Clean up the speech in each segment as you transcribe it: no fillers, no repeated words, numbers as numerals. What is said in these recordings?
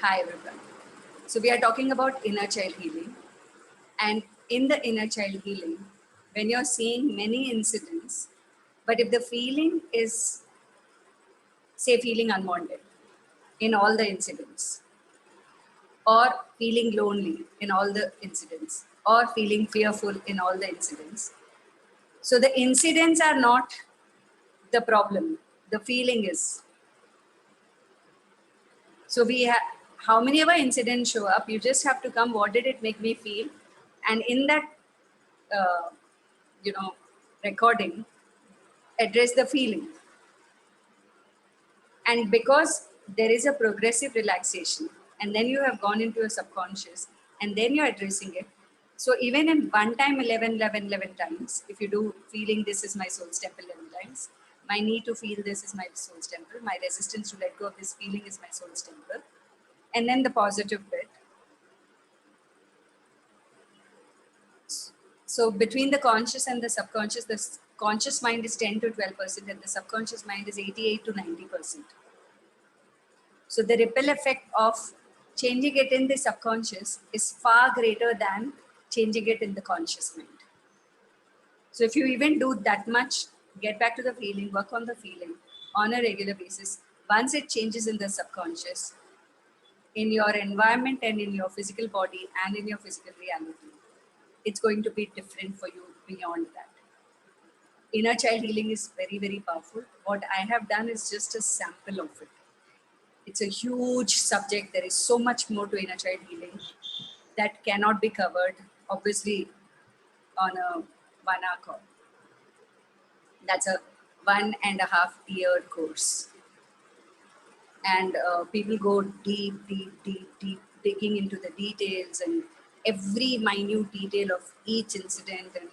Hi everyone. So we are talking about inner child healing. And in the inner child healing, when you're seeing many incidents, but if the feeling is, say, feeling unwanted in all the incidents, or feeling lonely in all the incidents, or feeling fearful in all the incidents. So the incidents are not the problem, the feeling is. So we have, how many ever incidents show up, you just have to come, what did it make me feel? And in that, uh, recording, address the feeling. And because there is a progressive relaxation, and then you have gone into your subconscious, and then you're addressing it. So even in one time, 11, 11, 11 times, if you do feeling this is my soul's temple 11 times, my need to feel this is my soul's temple, my resistance to let go of this feeling is my soul's temple, and then the positive bit. So between the conscious and the subconscious, the conscious mind is 10 to 12%, and the subconscious mind is 88 to 90%. So the ripple effect of changing it in the subconscious is far greater than changing it in the conscious mind. So if you even do that much, get back to the feeling, work on the feeling on a regular basis, once it changes in the subconscious, in your environment and in your physical body and in your physical reality, it's going to be different for you beyond that. Inner child healing is very, very powerful. What I have done is just a sample of it. It's a huge subject. There is so much more to inner child healing that cannot be covered, obviously, on a 1 hour call. That's a 1.5 year course. And people go deep, deep, deep, deep, digging into the details and every minute detail of each incident and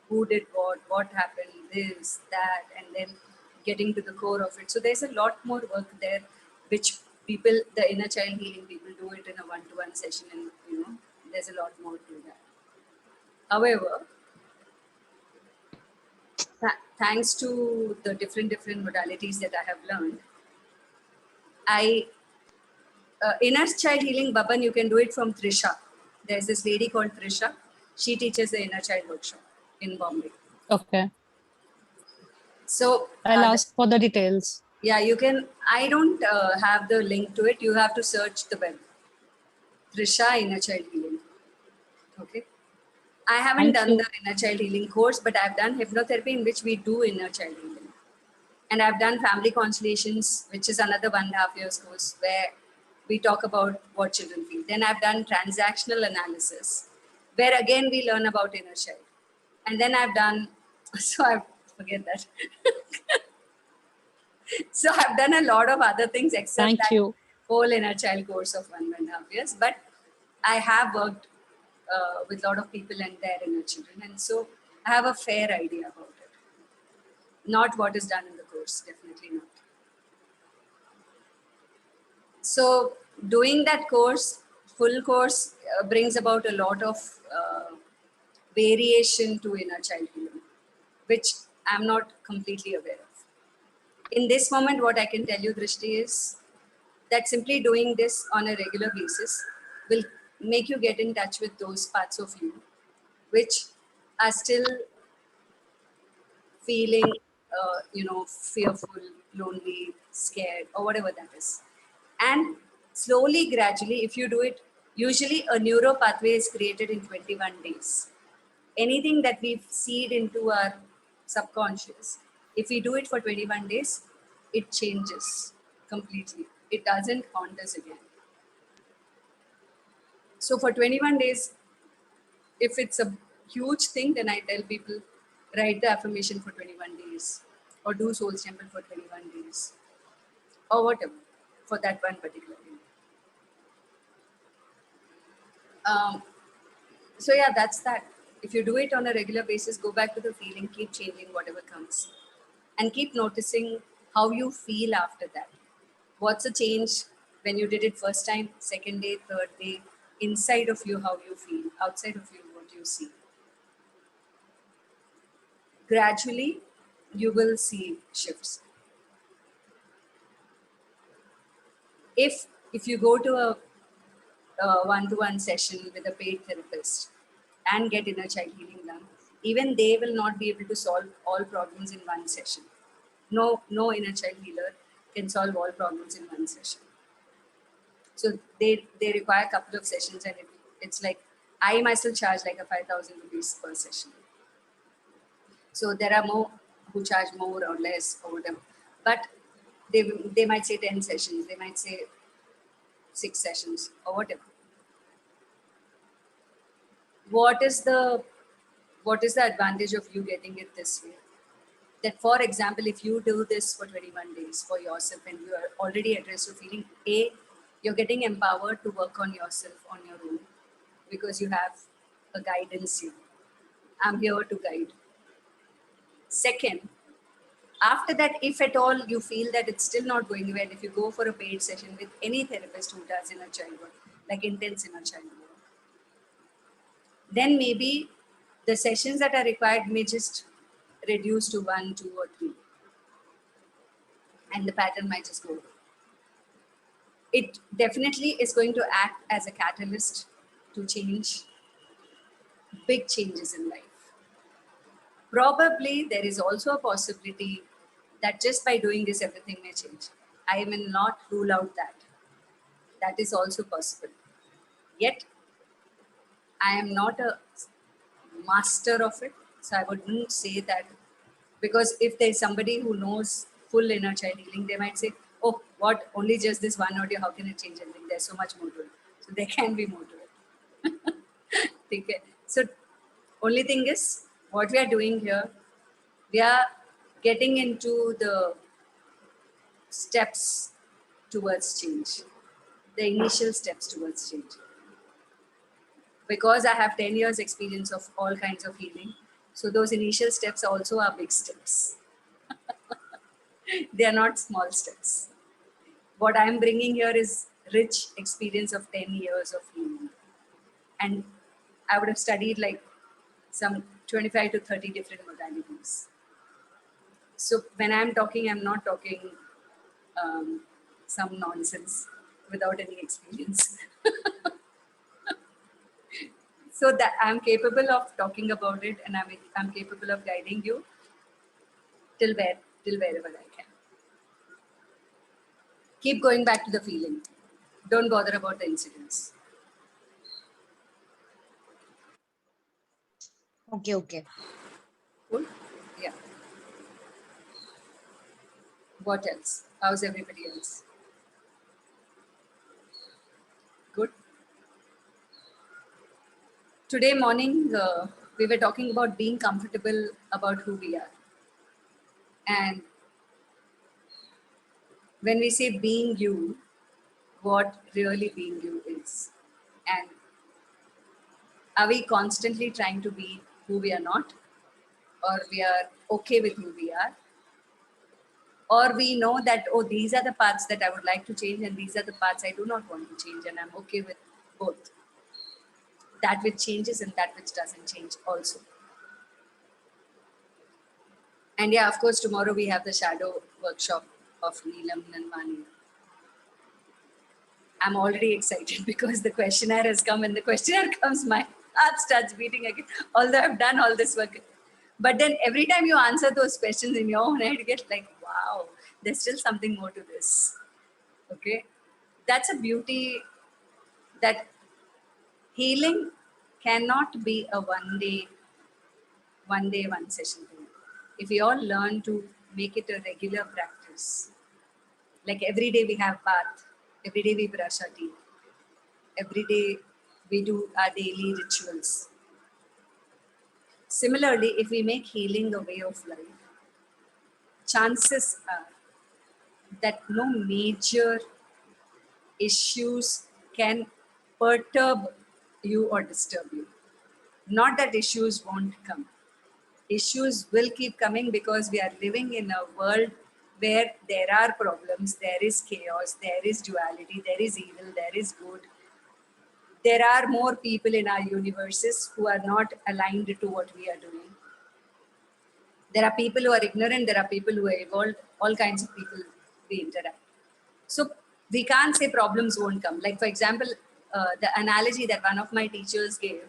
who did what happened, this, that, and then getting to the core of it. So there's a lot more work there, which people, the inner child healing people, do it in a one-to-one session, and there's a lot more to that. However, thanks to the different modalities that I have learned, I inner child healing, Baban, you can do it from Trisha. There's this lady called Trisha. She teaches the inner child workshop in Bombay. Okay. So I'll ask for the details. yeah, you can. I don't have the link to it. You have to search the web. Trisha Inner Child Healing. Okay. I haven't Thank done you. the inner child healing course, but I've done hypnotherapy in which we do inner child healing. And I've done family constellations, which is another 1.5 years course where we talk about what children feel. Then I've done transactional analysis, where again we learn about inner child. And then I've done, so I forget that. So I've done a lot of other things except Thank that you. whole inner child course of 1.5 years. But I have worked with a lot of people and their inner children. And so I have a fair idea about it. Not what is done in the course, definitely not. So doing that course, full course, brings about a lot of variation to inner child healing, which I'm not completely aware of. In this moment, what I can tell you, Drishti, is that simply doing this on a regular basis will make you get in touch with those parts of you which are still feeling, fearful, lonely, scared, or whatever that is. And slowly, gradually, if you do it, usually a neuro pathway is created in 21 days. Anything that we seed into our subconscious, if we do it for 21 days, it changes completely. It doesn't haunt us again. So for 21 days, if it's a huge thing, then I tell people, write the affirmation for 21 days or do soul temple for 21 days or whatever for that one particular day. So yeah, that's that. If you do it on a regular basis, go back to the feeling, keep changing whatever comes, and keep noticing how you feel after that. What's the change when you did it first time, second day, third day, inside of you, how you feel, outside of you, what you see. Gradually, you will see shifts. If you go to a one-to-one session with a paid therapist and get inner child healing done, even they will not be able to solve all problems in one session. No inner child healer can solve all problems in one session. So they require a couple of sessions, and it's like I myself charge like a 5,000 rupees per session. So there are more who charge more or less or whatever, but they might say 10 sessions, they might say 6 sessions or whatever. What is the advantage of you getting it this way? That, for example, if you do this for 21 days for yourself and you are already addressed to feeling, A, you're getting empowered to work on yourself on your own because you have a guidance here. I'm here to guide. Second, after that, if at all you feel that it's still not going well, if you go for a paid session with any therapist who does inner child work, like intense inner child work, then maybe the sessions that are required may just reduce to 1, 2, or 3. And the pattern might just go away. It definitely is going to act as a catalyst to change big changes in life. Probably there is also a possibility that just by doing this, everything may change. I will not rule out that. That is also possible. Yet, I am not a master of it. So I wouldn't say that, because if there's somebody who knows full inner child healing, they might say, oh, what, only just this one audio, how can it change anything? There's so much more to it. So there can be more to it. Okay. So only thing is, what we are doing here, we are getting into the steps towards change, the initial steps towards change. Because I have 10 years experience of all kinds of healing, so those initial steps also are big steps. They are not small steps. What I'm bringing here is rich experience of 10 years of healing. And I would have studied like some 25 to 30 different modalities. So when I'm talking, I'm not talking some nonsense without any experience. So that I'm capable of talking about it, and I'm capable of guiding you till wherever I can. Keep going back to the feeling. Don't bother about the incidents. Okay. Cool? Yeah. What else? How's everybody else? Good. Today morning, we were talking about being comfortable about who we are. And when we say being you, what really being you is. And are we constantly trying to be who we are not? Or we are okay with who we are? Or we know that, oh, these are the parts that I would like to change and these are the parts I do not want to change, and I'm okay with both. That which changes and that which doesn't change also. And yeah, of course, tomorrow we have the shadow workshop of Neelam Nanvani. I'm already excited because the questionnaire has come, and the questionnaire comes, my heart starts beating again, although I've done all this work. But then every time you answer those questions in your own head, you get like, wow, there's still something more to this. Okay. That's a beauty, that healing cannot be a one session thing. If we all learn to make it a regular practice, like every day we have bath, every day we brush our teeth, every day we do our daily rituals. Similarly, if we make healing a way of life, chances are that no major issues can perturb you or disturb you. Not that issues won't come. Issues will keep coming because we are living in a world where there are problems, there is chaos, there is duality, there is evil, there is good. There are more people in our universes who are not aligned to what we are doing. There are people who are ignorant, there are people who are evolved, all kinds of people we interact. So we can't say problems won't come. Like, for example, the analogy that one of my teachers gave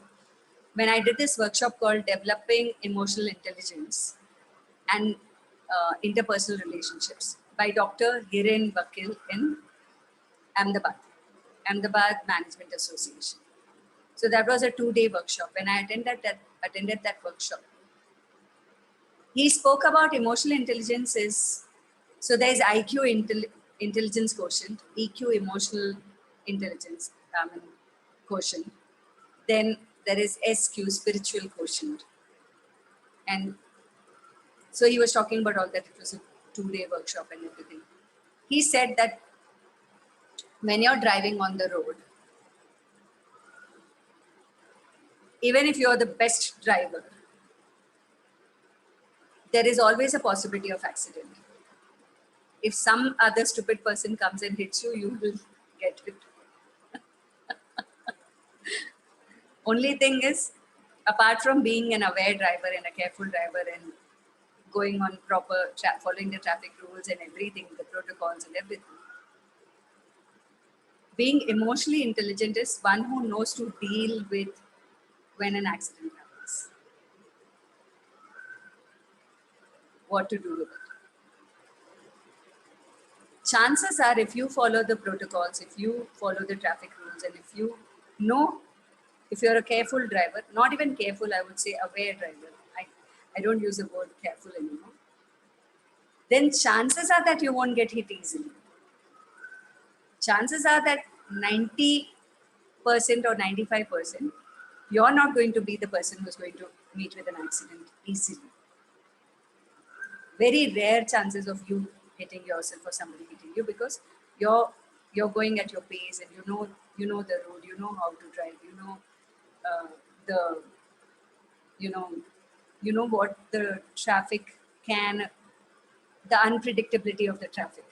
when I did this workshop called Developing Emotional Intelligence and Interpersonal Relationships by Dr. Hiren Vakil in Ahmedabad Management Association. So that was a 2-day workshop. When I attended that workshop, he spoke about emotional intelligence is, so there is IQ intelligence quotient, EQ emotional intelligence quotient. Then there is SQ spiritual quotient. And so he was talking about all that. It was a 2-day workshop and everything. He said that when you're driving on the road, even if you're the best driver, there is always a possibility of accident. If some other stupid person comes and hits you, you will get hit. Only thing is, apart from being an aware driver and a careful driver and going on proper, following the traffic rules and everything, the protocols and everything, being emotionally intelligent is one who knows to deal with when an accident happens. What to do with it. Chances are, if you follow the protocols, if you follow the traffic rules, and if you know, if you're a careful driver, not even careful, I would say aware driver. I don't use the word careful anymore. Then chances are that you won't get hit easily. Chances are that 90% or 95%, you're not going to be the person who's going to meet with an accident easily. Very rare chances of you hitting yourself or somebody hitting you, because you're going at your pace and you know the road, you know how to drive, you know the you know what the traffic can, the unpredictability of the traffic,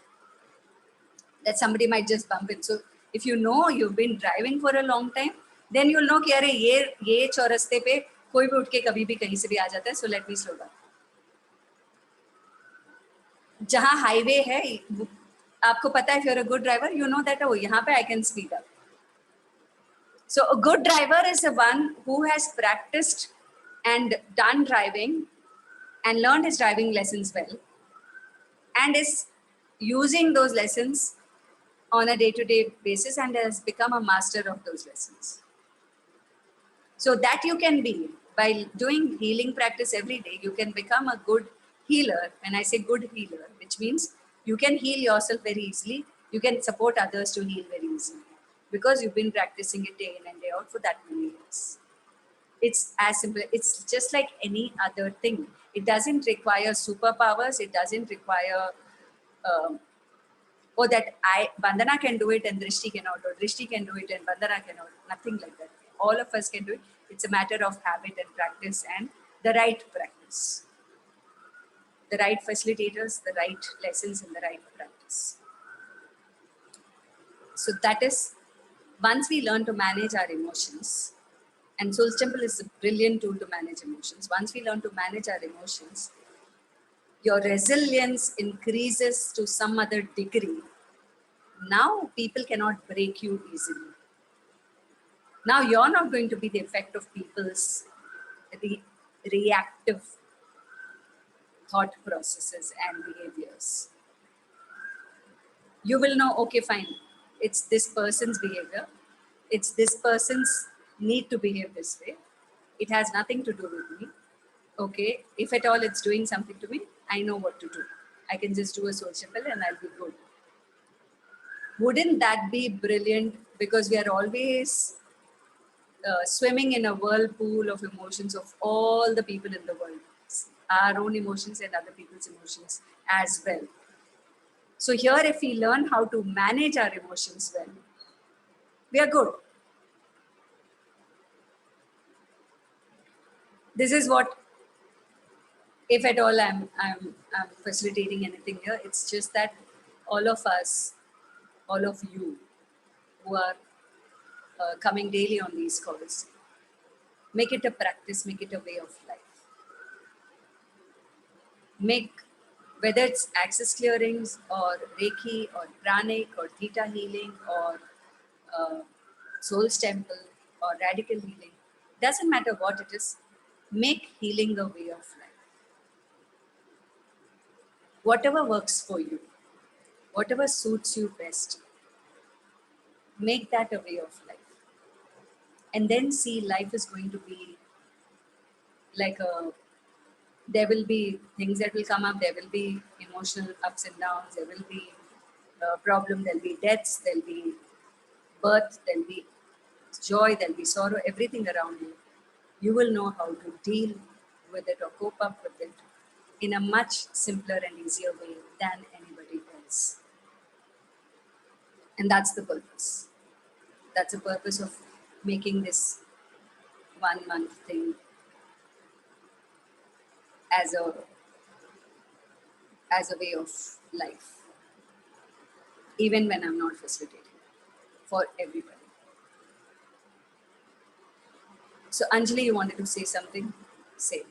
that somebody might just bump in. So if you know you've been driving for a long time, then you'll know कि अरे ये चौरस्ते पे कोई भी उठ के कभी भी कहीं से भी आ जाता है, so let me slow down. जहाँ हाईवे है, आपको पता है, if you're a good driver, you know that, oh, यहाँ पे I can speed up. So a good driver is the one who has practiced and done driving and learned his driving lessons well, and is using those lessons on a day-to-day basis and has become a master of those lessons. So that you can be, by doing healing practice every day, you can become a good healer. When I say good healer, which means you can heal yourself very easily, you can support others to heal very easily, because you've been practicing it day in and day out for that many years. It's as simple, it's just like any other thing. It doesn't require superpowers, it doesn't require that Vandana can do it and Drishti cannot, or Drishti can do it and Vandana cannot. Nothing like that. All of us can do it. It's a matter of habit and practice, and the right practice. The right facilitators, the right lessons, and the right practice. So that is, once we learn to manage our emotions, and Soul's Temple is a brilliant tool to manage emotions. Once we learn to manage our emotions, your resilience increases to some other degree. Now people cannot break you easily. Now you're not going to be the effect of people's reactive thought processes and behaviors. You will know, okay, fine, it's this person's behavior. It's this person's need to behave this way. It has nothing to do with me. Okay, if at all it's doing something to me, I know what to do. I can just do a Soul Temple and I'll be good. Wouldn't that be brilliant? Because we are always swimming in a whirlpool of emotions of all the people in the world, our own emotions and other people's emotions as well. So here, if we learn how to manage our emotions well, we are good. This is what, if at all I'm facilitating anything here, it's just that all of us, all of you who are coming daily on these calls, make it a practice, make it a way of life. Make, whether it's access clearings or Reiki or pranic or theta healing or soul's temple, or radical healing. Doesn't matter what it is, make healing a way of life. Whatever works for you, whatever suits you best, make that a way of life. And then see life is going to be like a, there will be things that will come up, there will be emotional ups and downs, there will be problem, there'll be deaths, there'll be birth, there'll be joy, there'll be sorrow, everything around you. You will know how to deal with it or cope up with it in a much simpler and easier way than anybody else. And that's the purpose. That's the purpose of making this 1 month thing as a way of life, even when I'm not facilitating for everybody. So Anjali, you wanted to say something? Say.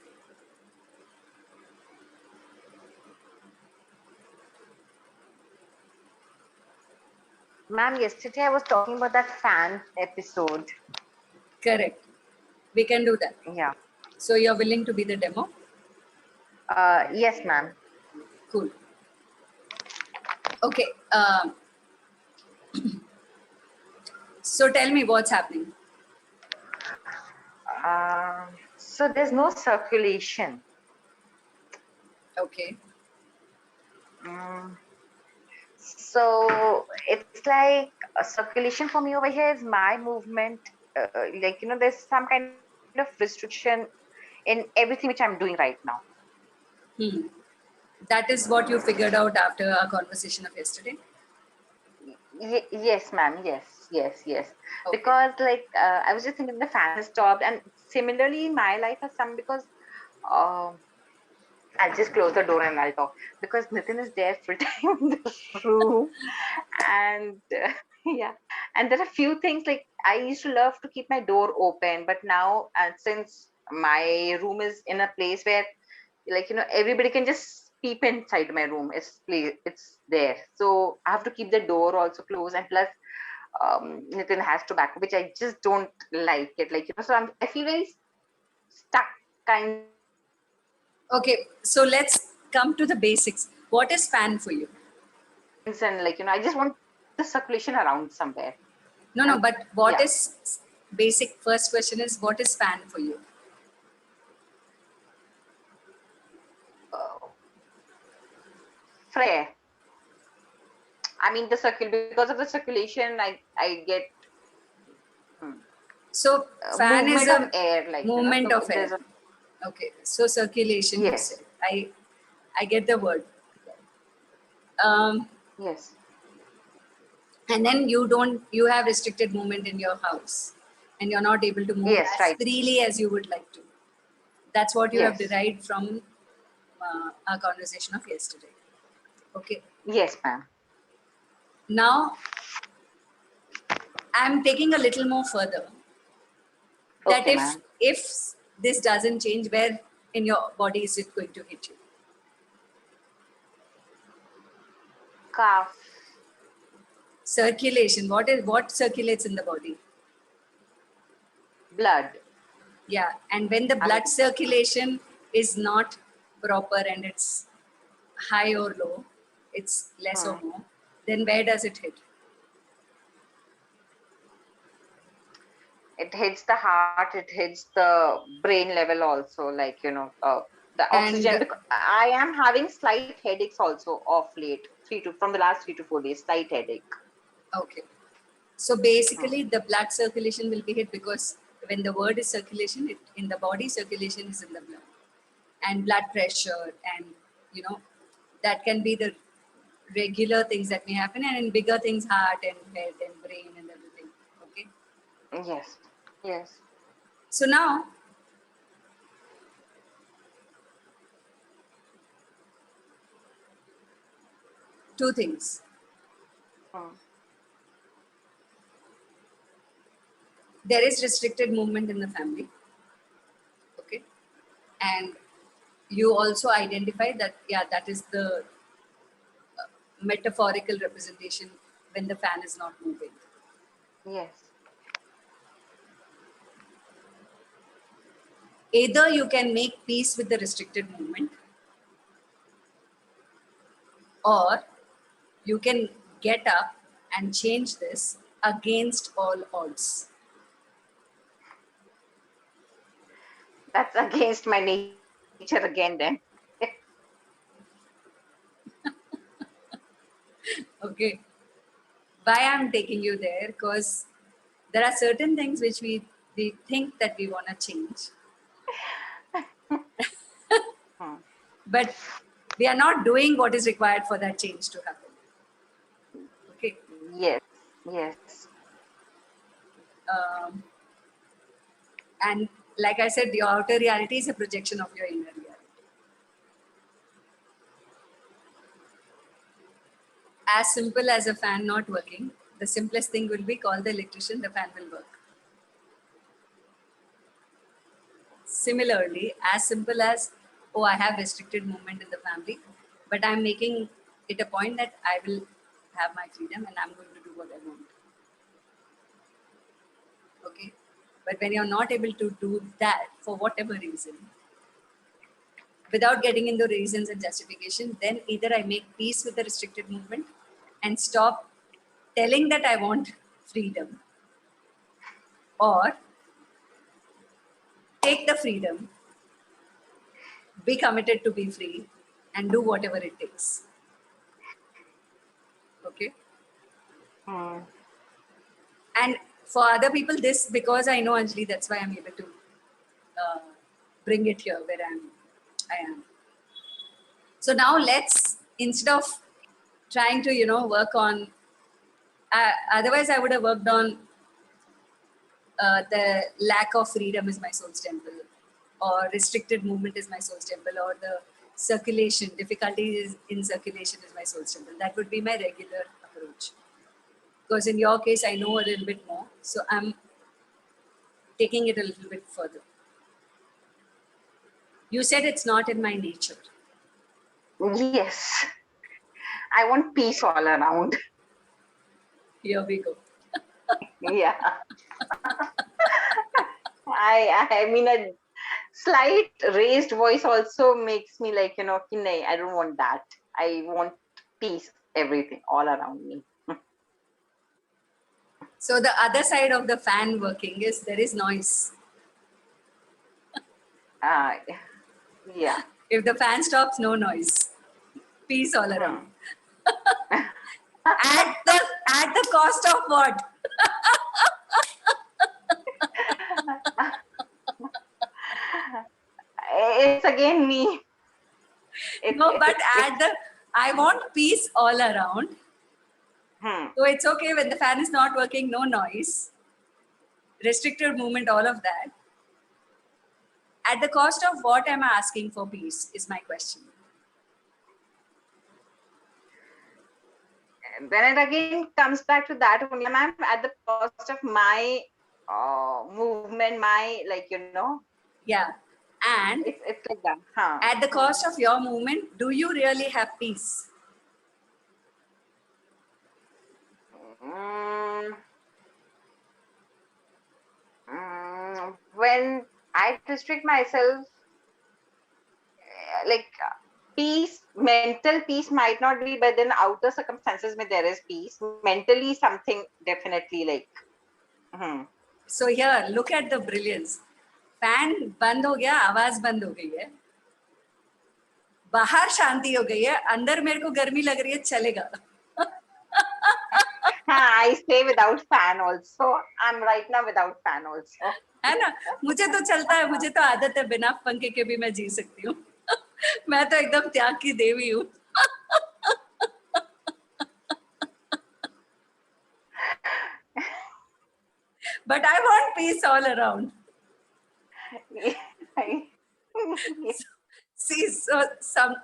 Ma'am, yesterday I was talking about that fan episode. Correct. We can do that. Yeah. So you're willing to be the demo? Yes, ma'am. Cool. Okay. So tell me what's happening. So there's no circulation. Okay. So it's like a circulation for me over here is my movement. Like, there's some kind of restriction in everything which I'm doing right now. That is what you figured out after our conversation of yesterday? Yes, ma'am. Yes. Okay. Because like I was just thinking the fan has stopped, and similarly in my life has some because I'll just close the door and I'll talk because Nitin is there full time in the room, and yeah, and there are few things like I used to love to keep my door open, but now since my room is in a place where like everybody can just peep inside my room, it's there, so I have to keep the door also closed, and plus Nitin has tobacco, which I just don't like it, like so I feel very stuck kind. Okay. So let's come to the basics. What is fan for you? And like I just want the circulation around somewhere. No, but what Yeah. is basic? First question is what is fan for you? Fresh. I mean the circle, because of the circulation I get So fan is movement of a air, like movement of air. there's a Okay. So circulation, you yes, said. I get the word. Um, yes, and then you have restricted movement in your house and you're not able to move yes, as right, freely as you would like to. That's what you have yes, derived from our conversation of yesterday. Okay. yes, ma'am. Now I'm taking a little more further that Okay, ma'am. if this doesn't change, where in your body is it going to hit you? Calf, Circulation. What circulates in the body? blood. Yeah. And when the I blood mean, circulation is not proper and it's high or low, it's less or more, then where does it hit? it hits the heart, it hits the brain level also, like the And oxygen. Because I am having slight headaches also of late, from the last 3 to 4 days, slight headache. okay. So basically, the blood circulation will be hit because when the word is circulation, in the body, circulation is in the blood, and blood pressure, and that can be the regular things that may happen, and in bigger things, heart and head and brain and everything. Okay. Yes, yes. So now, two things. There is restricted movement in the family. Okay. And you also identify that, yeah, that is the metaphorical representation when the fan is not moving. Yes. Either you can make peace with the restricted movement, or you can get up and change this against all odds. That's against my nature again then. Okay. Why I'm taking you there? Because there are certain things which we think that we want to change, Hmm. but we are not doing what is required for that change to happen. Okay. Yes, yes. Um, and like I said, the outer reality is a projection of your inner reality. As simple as a fan not working, the simplest thing will be call the electrician, the fan will work. Similarly, as simple as, oh, I have restricted movement in the family, but I'm making it a point that I will have my freedom and I'm going to do what I want. Okay. But when you're not able to do that for whatever reason, without getting into reasons and justification, then either I make peace with the restricted movement and stop telling that I want freedom, or take the freedom, be committed to be free, and do whatever it takes. Okay. Hmm. And for other people, this, because I know Anjali, that's why I'm able to uh, bring it here where I am. So now let's, instead of trying to, work on, otherwise I would have worked on the lack of freedom is my soul's temple, or restricted movement is my soul's temple, or the circulation, difficulties in circulation is my soul's temple. That would be my regular approach. Because in your case, I know a little bit more. So I'm taking it a little bit further. You said it's not in my nature. Yes. I want peace all around. Here we go. Yeah. I mean, a slight raised voice also makes me like, ki nahi, I don't want that. I want peace, everything all around me. So the other side of the fan working is there is noise. Uh, yeah. If the fan stops, no noise. Peace all around. At the cost of what? It's again me. No, but I want peace all around. Hmm. So it's okay when the fan is not working, no noise, restricted movement, all of that. At the cost of what am I asking for peace is my question. Then it again comes back to that only, ma'am, at the cost of my movement, my Yeah. And it's like that. Huh. at the cost of your movement, do you really have peace? Mm, when I restrict myself, like peace, mental peace might not be, but then outer circumstances where there is peace. Mentally, something definitely like. Hmm. So here, look at the brilliance. Fan बंद हो गया, आवाज बंद हो गई है, बाहर शांति हो गई है, अंदर मेरे को गर्मी लग रही है, चलेगा. I stay without fan also. I'm right now without fan also. है ना, मुझे तो चलता है, मुझे तो आदत है, बिना पंखे के भी मैं जी सकती हूँ. मैं तो एकदम त्याग की देवी हूँ. But I want peace all around. See, so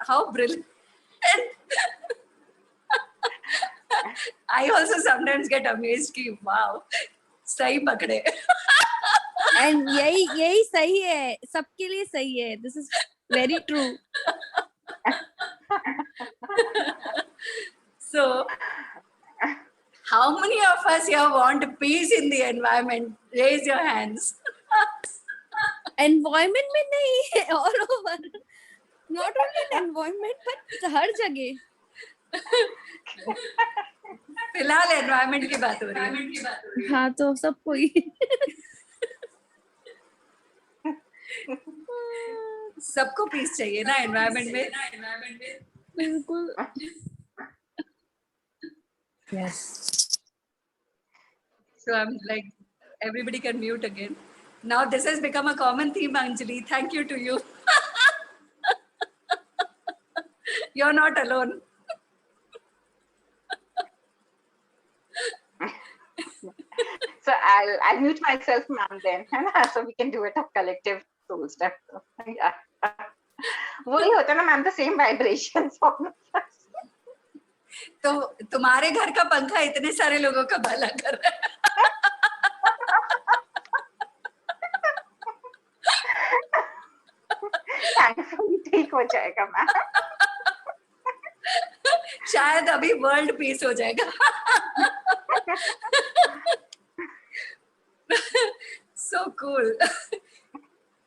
how brilliant. I also sometimes get amazed कि wow, सही पकड़े. And यही सही है, सबके लिए सही है. This is very true. So, how many of us here want peace in the environment? Raise your hands. Environment में नहीं है, all over, not only in environment but हर जगह। फिलहाल एनवायरनमेंट की बात हो रही है। हाँ तो सबको ही। सबको पीस चाहिए ना एनवायरनमेंट में। बिल्कुल। Yes. So I'm like, everybody can mute again. Now this has become a common theme, Anjali. Thank you to you. You're not alone. So I'll mute myself, ma'am, then, so we can do it a collective soul step. Yeah. वही होता है ना ma'am, the same vibrations. तो तुम्हारे घर का पंखा इतने सारे लोगों का भला कर रहा है। Thankfully ठीक हो जाएगा मैम। शायद अभी वर्ल्ड पीस हो जाएगा। So cool.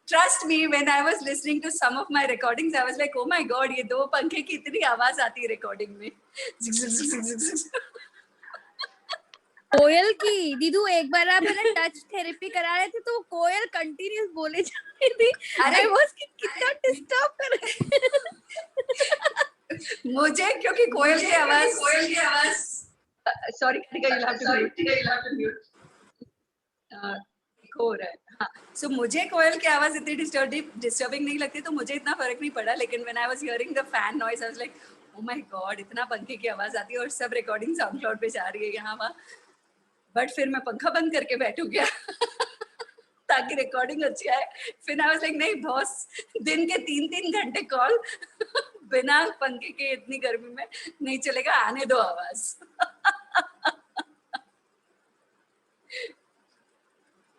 Trust me, when I was listening to some of my recordings, I was like, oh my god, ये दो पंखे की इतनी आवाज आती है रिकॉर्डिंग में। कोयल की दीदू एक बार आप है ना टच थेरेपी करा रहे थे तो कोयल कंटिन्यूस बोले जा रही थी। अरे बॉस कितना डिस्टर्ब कर रहे हैं। मुझे क्योंकि कोयल की आवाज sorry you'll have to mute. हो रहा है। हाँ, so मुझे कोयल की आवाज इतनी डिस्टर्बिंग नहीं लगती तो मुझे इतना फर्क नहीं पड़ा, लेकिन when I was hearing the fan noise I was like oh my god, इतना पंखे की आवाज आती है और सब रिकॉर्डिंग साउंड क्लाउड पे जा रही है यहाँ वहाँ। बट फिर मैं पंखा बंद करके बैठू क्या ताकि रिकॉर्डिंग अच्छी आए। फिर आई वाज लाइक नहीं बॉस, दिन के 3-3 घंटे कॉल बिना पंखे के इतनी गर्मी में नहीं चलेगा, आने दो आवाज।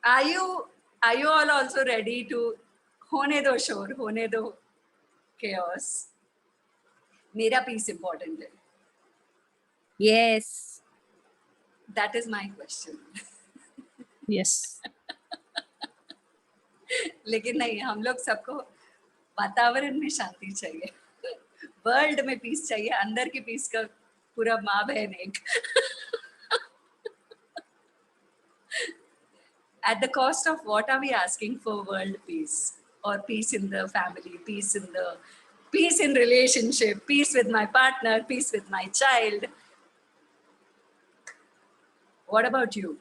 Are you all also ready to होने दो शोर, होने दो chaos? मेरा पीस important है। Yes. That is my question. Yes. लेकिन नहीं, हम लोग सबको वातावरण में शांति चाहिए, वर्ल्ड में पीस चाहिए, अंदर की पीस का पूरा माँ बहन एक। At the cost of what are we asking for world peace or peace in the family, peace in relationship, peace with my partner, peace with my child? What about you?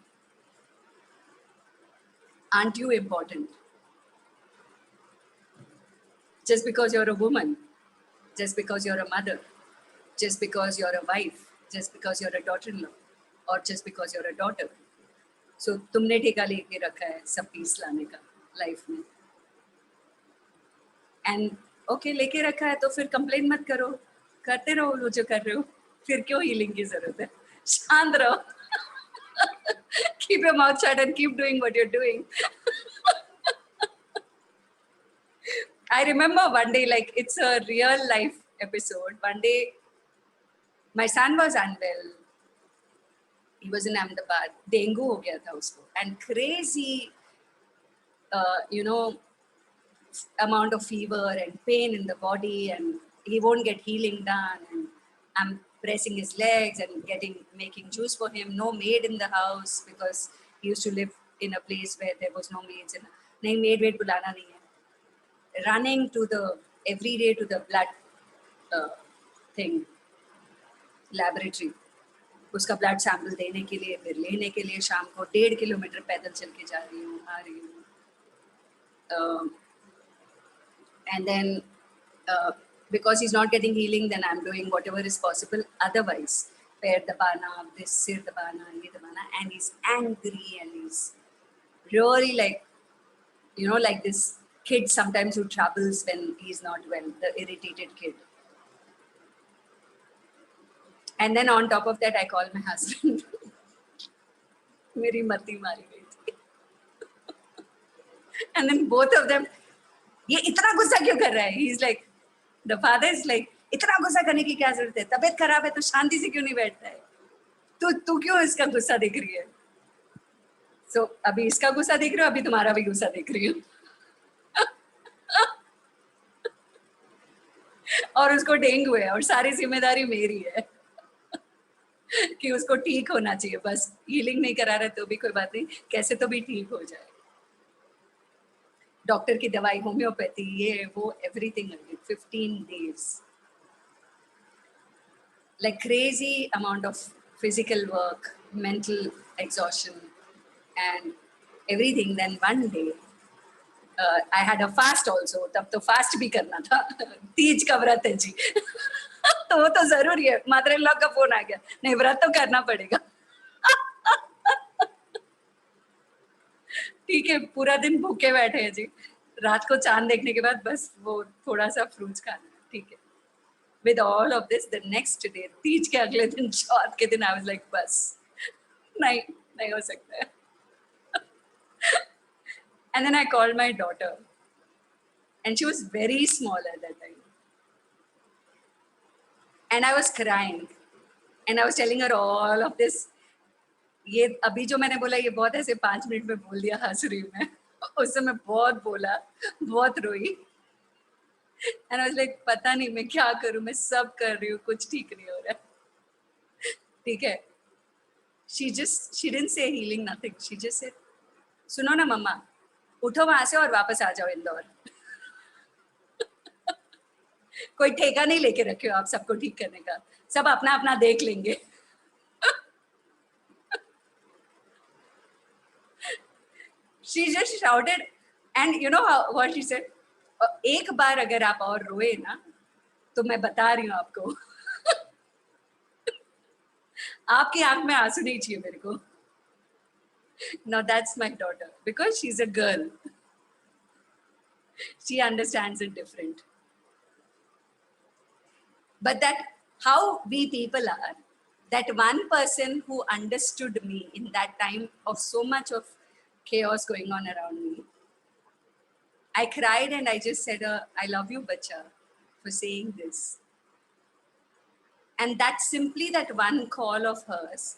Aren't you important? Just because you're a woman, just because you're a mother, just because you're a wife, just because you're a daughter-in-law, or just because you're a daughter. So तुमने ठेका लेके रखा है सब piece लाने का life में, and okay लेके रखा है तो फिर कंप्लेन मत करो, करते रहो वो जो कर रहे हो, फिर क्यों हीलिंग की जरूरत है, शांत रहो। Keep your mouth shut and keep doing what you're doing. I remember one day, like it's a real life episode. One day, my son was unwell. He was in Ahmedabad. Dengue हो गया था उसको, and crazy, amount of fever and pain in the body, and he won't get healing done. And I'm pressing his legs and making juice for him. No maid in the house because he used to live in a place where there was no maids. And नहीं maid बुलाना नहीं है. Running every day to the blood thing, laboratory. उसका blood sample देने के लिए, फिर लेने के लिए शाम को 1.5 किलोमीटर पैदल चल के जा रही हूँ, आ रही हूँ। And then because he's not getting healing, then I'm doing whatever is possible otherwise. पैर दबाना, this सिर दबाना, ये दबाना, and he's angry and he's really like, like this kid sometimes who troubles when he's not well, the irritated kid. And then on top of that, I call my husband. मेरी मती मारी गई थी. And then both of them, ये इतना गुस्सा क्यों कर रहा है? He's like, the father is like, इतना गुस्सा करने की क्या जरूरत है? तबीयत खराब है तो शांति से क्यों नहीं बैठता है? तू क्यों इसका गुस्सा देख रही है? So अभी इसका गुस्सा देख रही हो, अभी तुम्हारा भी गुस्सा देख रही हूँ. और उसको डेंगू है और सारी जिम्मेदारी मेरी है कि उसको ठीक होना चाहिए, बस हीलिंग नहीं करा रहे तो भी कोई बात नहीं, कैसे तो भी ठीक हो जाए। डॉक्टर की दवाई, होम्योपैथी, ये वो everything 15 days, like crazy amount of physical work, mental exhaustion and everything. Then one day I had a fast also, तब तो फास्ट भी करना था तीज का व्रत है जी तो वो तो जरूरी है। मदर इन लॉ का फोन आ गया, नहीं व्रत तो करना पड़ेगा ठीक है, पूरा दिन भूखे बैठे हैं जी, रात को चांद देखने के बाद बस वो थोड़ा सा फ्रूट्स खाना, ठीक है। With all of this, the next day, Teej के अगले दिन, चौथ के दिन, I was like, बस नहीं नहीं हो सकता है। And then I called my daughter, and she was very small at that time, and I was crying, and I was telling her all of this. ये अभी जो मैंने बोला ये बहुत ऐसे 5 मिनट में बोल दिया हंसुरी में, उस समय बहुत बोला, बहुत रोई। एंड आई वाज लाइक पता नहीं मैं क्या करूं, मैं सब कर रही हूँ, कुछ ठीक नहीं हो रहा है, ठीक है। she didn't say healing, nothing, she just said सुनो ना मम्मा, उठो वहां से और वापस आ जाओ इंदौर कोई ठेका नहीं लेके रखे हो आप सबको ठीक करने का, सब अपना अपना देख लेंगे she just shouted, and you know what she said, एक बार अगर आप और रोए ना तो मैं बता रही हूँ आपको आपकी आंख में आंसू नहीं चाहिए मेरे को। Now that's my daughter, because she's a girl, she understands it different. But that how we people are, that one person who understood me in that time of so much of chaos going on around me, I cried and I just said, I love you, bacha, for saying this. And that simply that one call of hers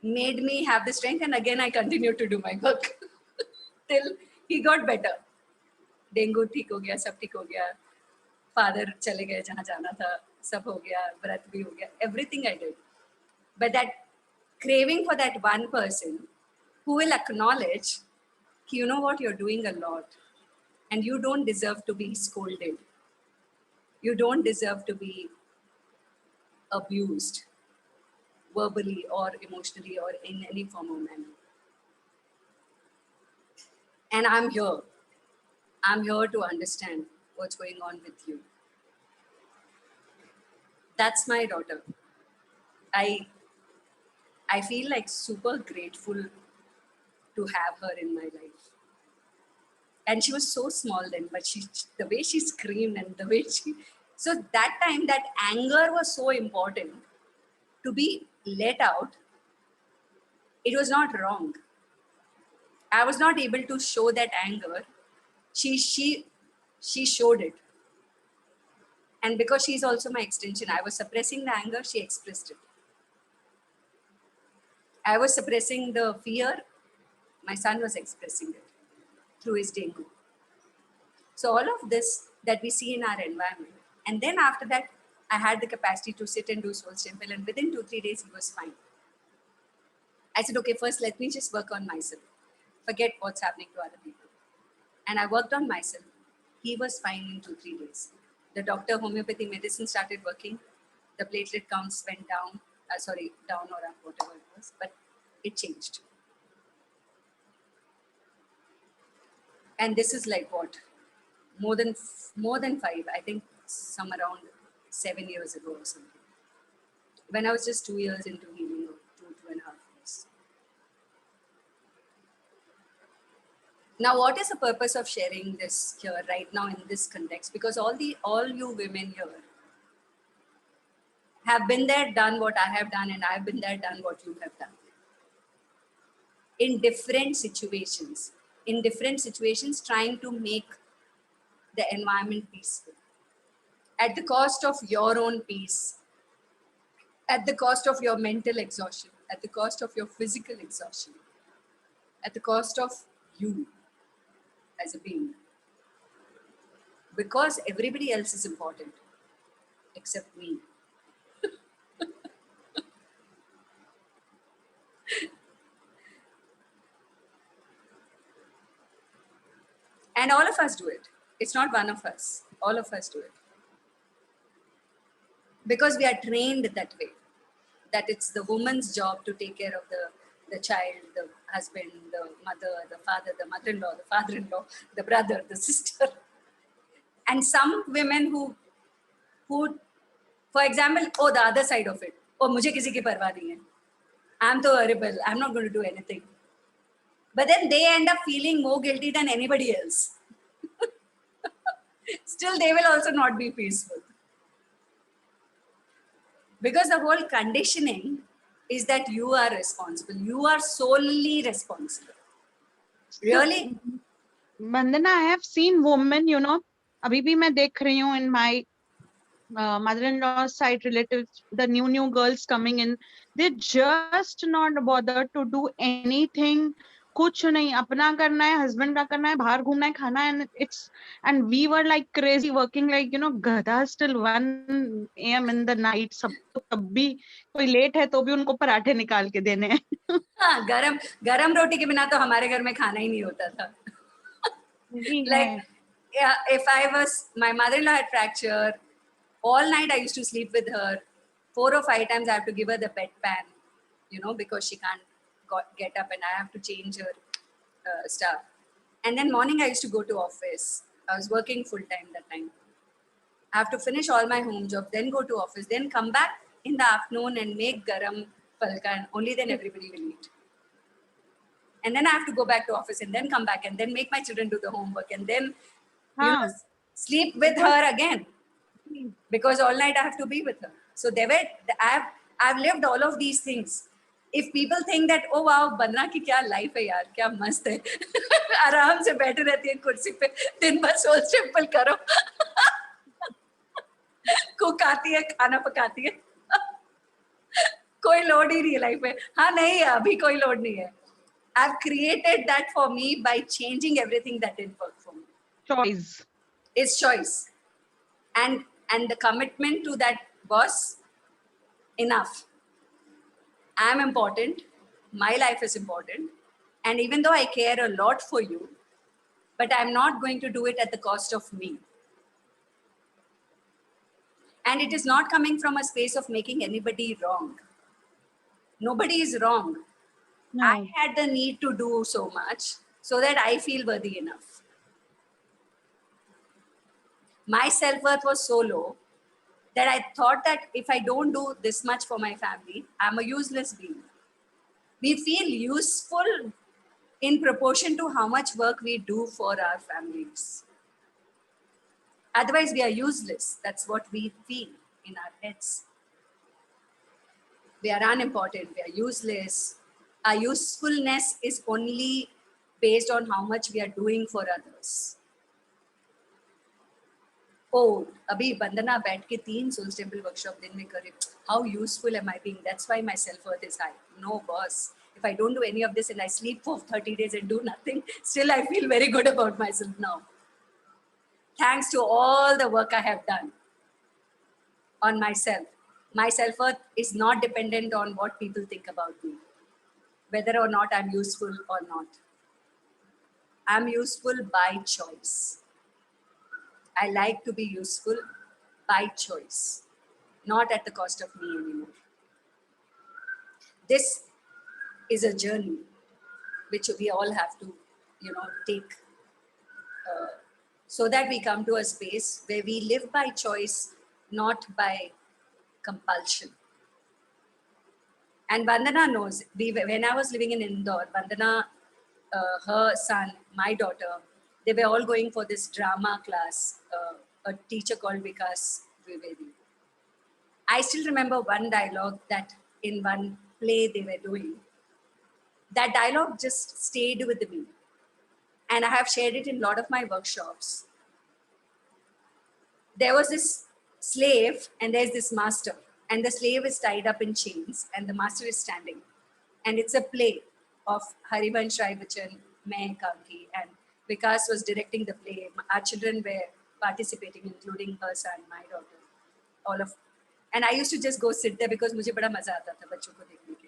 made me have the strength. And again, I continued to do my work till he got better. Dengue ठीक हो गया, सब ठीक हो गया, father चले गए जहाँ जाना था, सब हो गया, व्रत भी हो गया, everything I did. But that craving for that one person who will acknowledge, you know what, you're doing a lot and you don't deserve to be scolded. You don't deserve to be abused verbally or emotionally or in any form or manner. And I'm here. I'm here to understand what's going on with you. That's my daughter. I feel like super grateful to have her in my life. And she was so small then, but the way she screamed and the way so that time that anger was so important to be let out. It was not wrong. I was not able to show that anger. She showed it. And because she's also my extension, I was suppressing the anger, she expressed it. I was suppressing the fear, my son was expressing it through his dengue. So all of this that we see in our environment. And then after that, I had the capacity to sit and do Soul's Temple, and within 2-3 days, he was fine. I said, okay, first let me just work on myself. Forget what's happening to other people. And I worked on myself. He was fine in 2-3 days. The doctor, homeopathy medicine started working. The platelet counts went down, down or up, whatever it was, but it changed. And this is like what? More than 5, I think some around 7 years ago or something. When I was just 2 years into healing, or 2.5 years. Now, what is the purpose of sharing this here right now in this context? Because all you women here have been there, done what I have done, and I've been there, done what you have done. In different situations, trying to make the environment peaceful. At the cost of your own peace, at the cost of your mental exhaustion, at the cost of your physical exhaustion, at the cost of you as a being. Because everybody else is important. except me. And all of us do it. It's not one of us. All of us do it. Because we are trained that way. That it's the woman's job to take care of the child, the husband, the mother, the father, the mother-in-law, the father-in-law, the brother, the sister. And some women who, for example, oh, the other side of it. Oh, मुझे किसी की परवाह नहीं है. I'm so horrible. I'm not going to do anything. But then they end up feeling more guilty than anybody else. Still, they will also not be peaceful. Because the whole conditioning is that you are responsible. You are solely responsible. Really? Vandana, I have seen women, you know, अभी भी मैं देख रही हूँ in my mother-in-law's side relatives, the new girls coming in, they just not bothered to do anything. कुछ नहीं, अपना करना है, husband का करना है, बाहर घूमना है, खाना है, and we were like crazy working like, you know, गधा till 1 a.m. in the night. सब तब भी कोई लेट है तो भी उनको पराठे निकाल के देने हैं. हाँ, गरम रोटी के बिना तो हमारे घर में खाना ही नहीं होता था. Like, yeah, if my mother-in-law had fracture, all night I used to sleep with her. 4 or 5 times I have to give her the bedpan, you know, because she can't get up and I have to change her stuff. And then morning I used to go to office. I was working full time that time. I have to finish all my home job, then go to office, then come back in the afternoon and make garam palka, and only then everybody will eat. And then I have to go back to office and then come back and then make my children do the homework and then sleep with her again, because all night I have to be with her. So I've lived all of these things. If people think that, oh wow, Bandana की क्या life है यार, क्या मस्त है, आराम से बैठे रहती है कुर्सी पे, दिन भर सोल सिंपल करो, कुक आती है, खाना पकाती है, कोई लोड ही नहीं है लाइफ में. हाँ नहीं है, अभी कोई लोड नहीं है. I've created that for me by changing everything that didn't work for me. Choice. It's choice. And the commitment to that boss, enough. I'm important. My life is important. And even though I care a lot for you, but I'm not going to do it at the cost of me. And it is not coming from a space of making anybody wrong. Nobody is wrong. No. I had the need to do so much so that I feel worthy enough. My self-worth was so low that I thought that if I don't do this much for my family, I'm a useless being. We feel useful in proportion to how much work we do for our families. Otherwise, we are useless. That's what we feel in our heads. We are unimportant, we are useless. Our usefulness is only based on how much we are doing for others. Oh, abhi Bandana बैठ के 3 soul temple workshop दिन में करे. How useful am I being? That's why my self-worth is high. No, boss. If I don't do any of this and I sleep for 30 days and do nothing, still I feel very good about myself now. Thanks to all the work I have done on myself. My self-worth is not dependent on what people think about me, whether or not I'm useful or not. I'm useful by choice. I like to be useful by choice, not at the cost of me anymore. This is a journey which we all have to, take so that we come to a space where we live by choice, not by compulsion. And Vandana knows, when I was living in Indore, Vandana, her son, my daughter, they were all going for this drama class, a teacher called Vikas Vivedi. I still remember one dialogue that in one play they were doing. That dialogue just stayed with me. And I have shared it in a lot of my workshops. There was this slave and there's this master. And the slave is tied up in chains and the master is standing. And it's a play of Harivansh Rai Bachchan, Main Kanki, and Vikas was directing the play. Our children were participating, including her son, my daughter. all of, and I used to just go sit there because मुझे बड़ा मजा आता था बच्चों को देखने के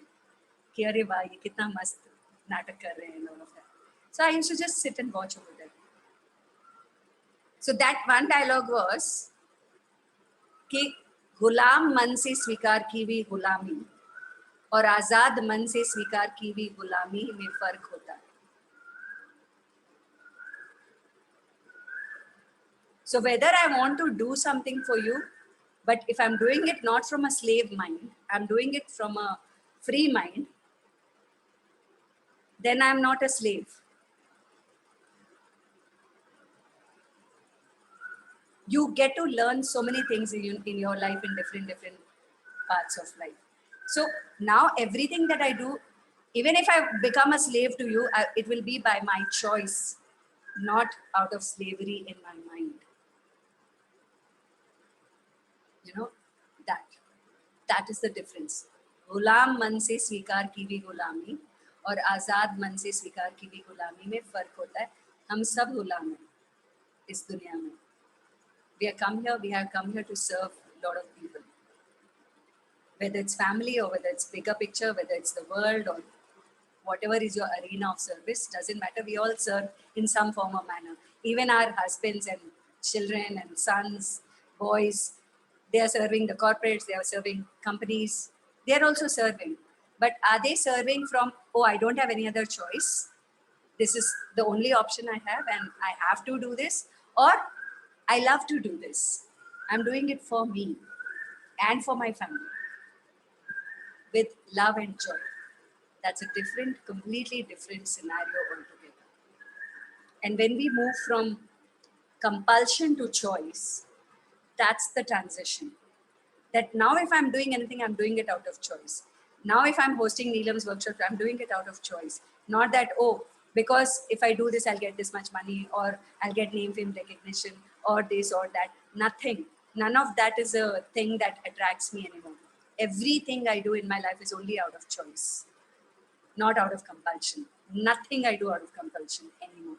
कि अरे वाह ये कितना मस्त नाटक कर रहे हैं and all of that. So I used to just sit and watch over there. So that one dialogue was कि गुलाम मन से स्वीकार की हुई गुलामी और आजाद मन से स्वीकार की हुई गुलामी में फर्क होता है. So whether I want to do something for you, but if I'm doing it not from a slave mind, I'm doing it from a free mind, then I'm not a slave. You get to learn so many things in your life in different parts of life. So now everything that I do, even if I become a slave to you, it will be by my choice, not out of slavery in my mind. You know, that is the difference. गुलाम मन से स्वीकार की हुई गुलामी और आजाद मन से स्वीकार की हुई गुलामी में फर्क होता है. हम सब गुलाम हैं इस दुनिया में. We have come here to serve a lot of people. Whether it's family or whether it's bigger picture, whether it's the world or whatever is your arena of service, doesn't matter. We all serve in some form or manner. Even our husbands and children and sons, boys, they are serving the corporates, they are serving companies, they are also serving. But are they serving from, oh, I don't have any other choice, this is the only option I have and I have to do this, or I love to do this, I'm doing it for me and for my family with love and joy? That's a completely different scenario altogether. And when we move from compulsion to choice, that's the transition. That now if I'm doing anything, I'm doing it out of choice. Now if I'm hosting Neelam's workshop, I'm doing it out of choice. Not that, oh, because if I do this, I'll get this much money, or I'll get name, fame, recognition, or this or that. Nothing. None of that is a thing that attracts me anymore. Everything I do in my life is only out of choice, not out of compulsion. Nothing I do out of compulsion anymore.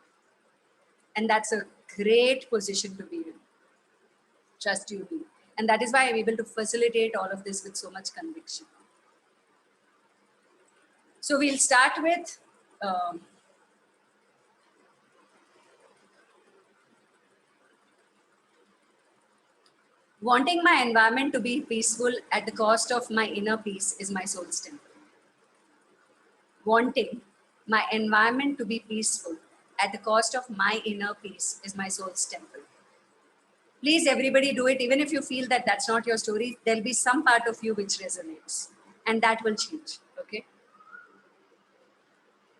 And that's a great position to be in. Trust you me. And that is why I'm able to facilitate all of this with so much conviction. So we'll start with wanting my environment to be peaceful at the cost of my inner peace is my soul's temple. Wanting my environment to be peaceful at the cost of my inner peace is my soul's temple. Please, everybody do it. Even if you feel that that's not your story, there'll be some part of you which resonates, and that will change, okay?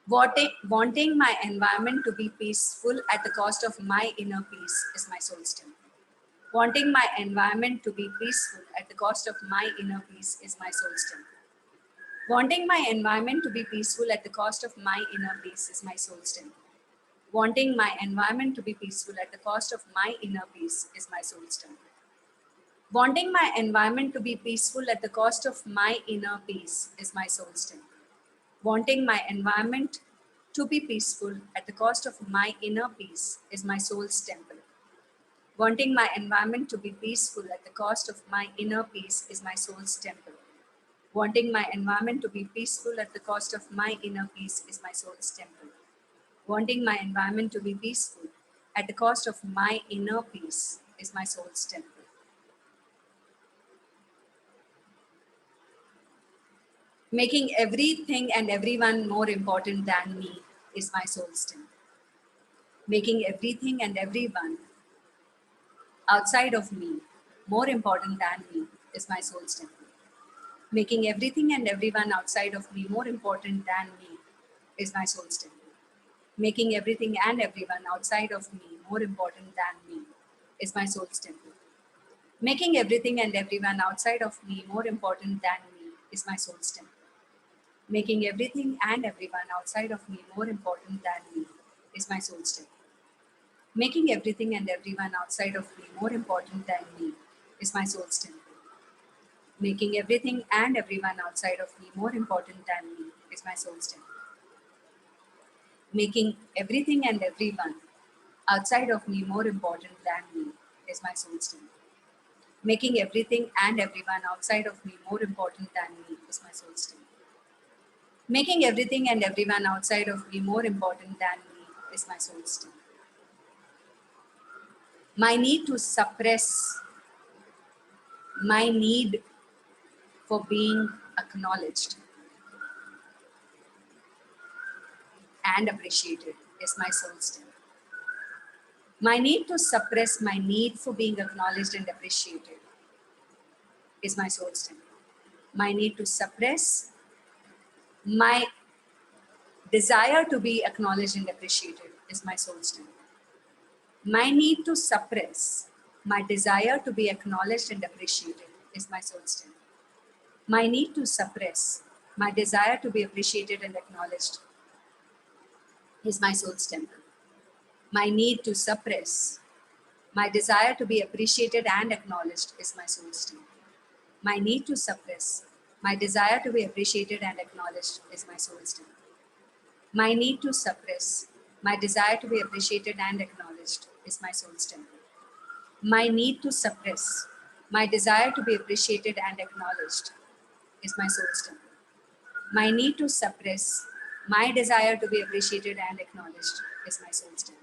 Wanting my environment to be peaceful at the cost of my inner peace is my soul's temple. Wanting my environment to be peaceful at the cost of my inner peace is my soul's temple. Wanting my environment to be peaceful at the cost of my inner peace is my soul's temple. Wanting my environment to be peaceful at the cost of my inner peace is my soul's temple. Wanting my environment to be peaceful at the cost of my inner peace is my soul's temple. Wanting my environment to be peaceful at the cost of my inner peace is my soul's temple. Wanting my environment to be peaceful at the cost of my inner peace is my soul's temple. Wanting my environment to be peaceful at the cost of my inner peace is my soul's temple. Wanting my environment to be peaceful at the cost of my inner peace is my soul's temple. Making everything and everyone more important than me is my soul's temple. Making everything and everyone outside of me more important than me is my soul's temple. Making everything and everyone outside of me more important than me is my soul's temple. Making everything and everyone outside of me more important than me is my soul's temple. Making everything and everyone outside of me more important than me is my soul's temple. Making everything and everyone outside of me more important than me is my soul's temple. Making everything and everyone outside of me more important than me is my soul's temple. Making everything and everyone outside of me more important than me is my soul's temple. Making everything and everyone outside of me more important than me is my soul's temple. Making everything and everyone outside of me more important than me is my soul's temple. Making everything and everyone outside of me more important than me is my soul's temple. My need to suppress my need for being acknowledged and appreciated is my soul's temple. My need to suppress my need for being acknowledged and appreciated is my soul's temple. My need to suppress my desire to be acknowledged and appreciated is my soul's temple. My need to suppress my desire to be acknowledged and appreciated is my soul's temple. My need to suppress my desire to be appreciated and acknowledged is my soul's temple. My need to suppress my desire to be appreciated and acknowledged is my soul's temple. My need to suppress my desire to be appreciated and acknowledged is my soul's temple. My need to suppress my desire to be appreciated and acknowledged is my soul's temple. My need to suppress my desire to be appreciated and acknowledged is my soul's temple. My need to suppress my desire to be appreciated and acknowledged is my soul's temple.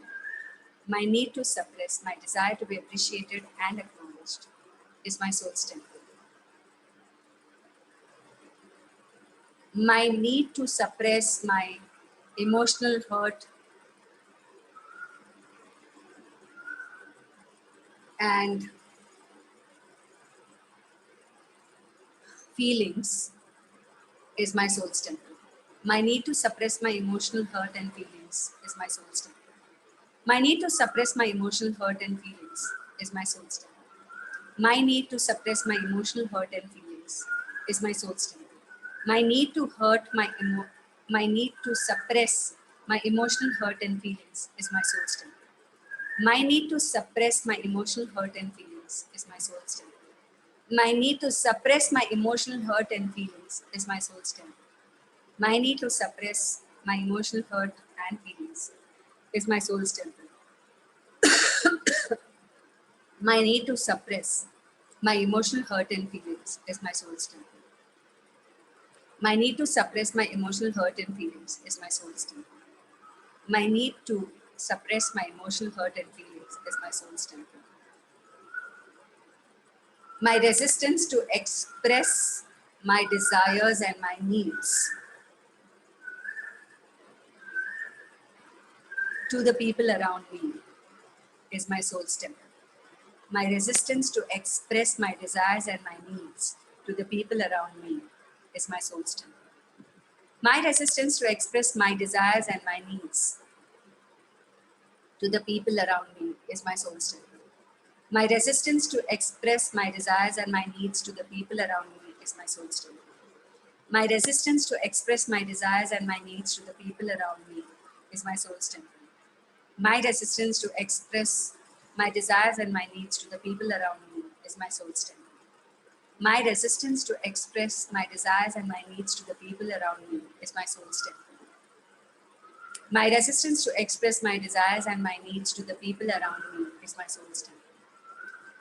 My need to suppress my desire to be appreciated and acknowledged is my soul's temple. My need to suppress my emotional hurt and feelings is my soul's temple. My need to suppress my emotional hurt and feelings is my soul's temple. My need to suppress my emotional hurt and feelings is my soul's temple. My need to suppress my emotional hurt and feelings is my soul's temple. My need to my need to suppress my emotional hurt and feelings is my soul's temple. My need to suppress my emotional hurt and feelings is my soul's temple. My need to suppress my emotional hurt and feelings is my soul's temple. My need to suppress my emotional hurt and feelings is my soul's temple. My need to suppress my emotional hurt and feelings is my soul's temple. My need to suppress my emotional hurt and feelings is my soul's temple. My need to suppress my emotional hurt and feelings is my soul's temple. My resistance to express my desires and my needs to the people around me is my soul's temple. My resistance to express my desires and my needs to the people around me is my soul's temple. My resistance to express my desires and my needs to the people around me is my soul's temple. My resistance to express my desires and my needs to the people around me is my soul's temple. My resistance to express my desires and my needs to the people around me is my soul's temple. My resistance to express my desires and my needs to the people around me is my soul's temple. My resistance to express my desires and my needs to the people around me is my soul's temple. My resistance to express my desires and my needs to the people around me is my soul's temple.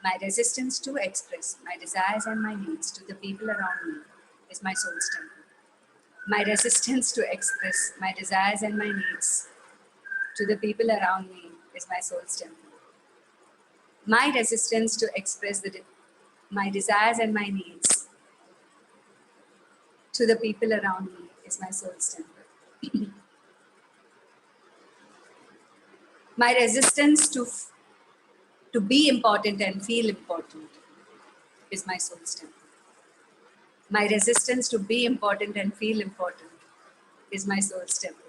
My resistance to express my desires and my needs to the people around me is my soul's temple. My resistance to express my desires and my needs to the people around me is my soul's temple. My resistance to express my desires and my needs to the people around me is my soul's temple. My resistance to be important and feel important is my soul's temple. My resistance to be important and feel important is my soul's temple.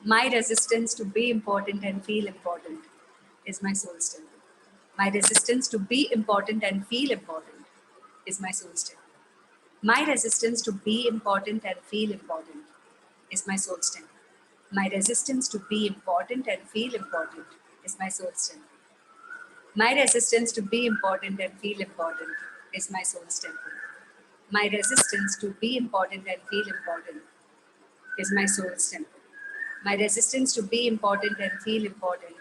My resistance to be important and feel important is my soul's temple. My resistance to be important and feel important is my soul's temple. My resistance to be important and feel important is my soul's temple. My resistance to be important and feel important is my soul's temple. My resistance to be important and feel important is my soul's temple. My resistance to be important and feel important is my soul's temple. My resistance to be important and feel important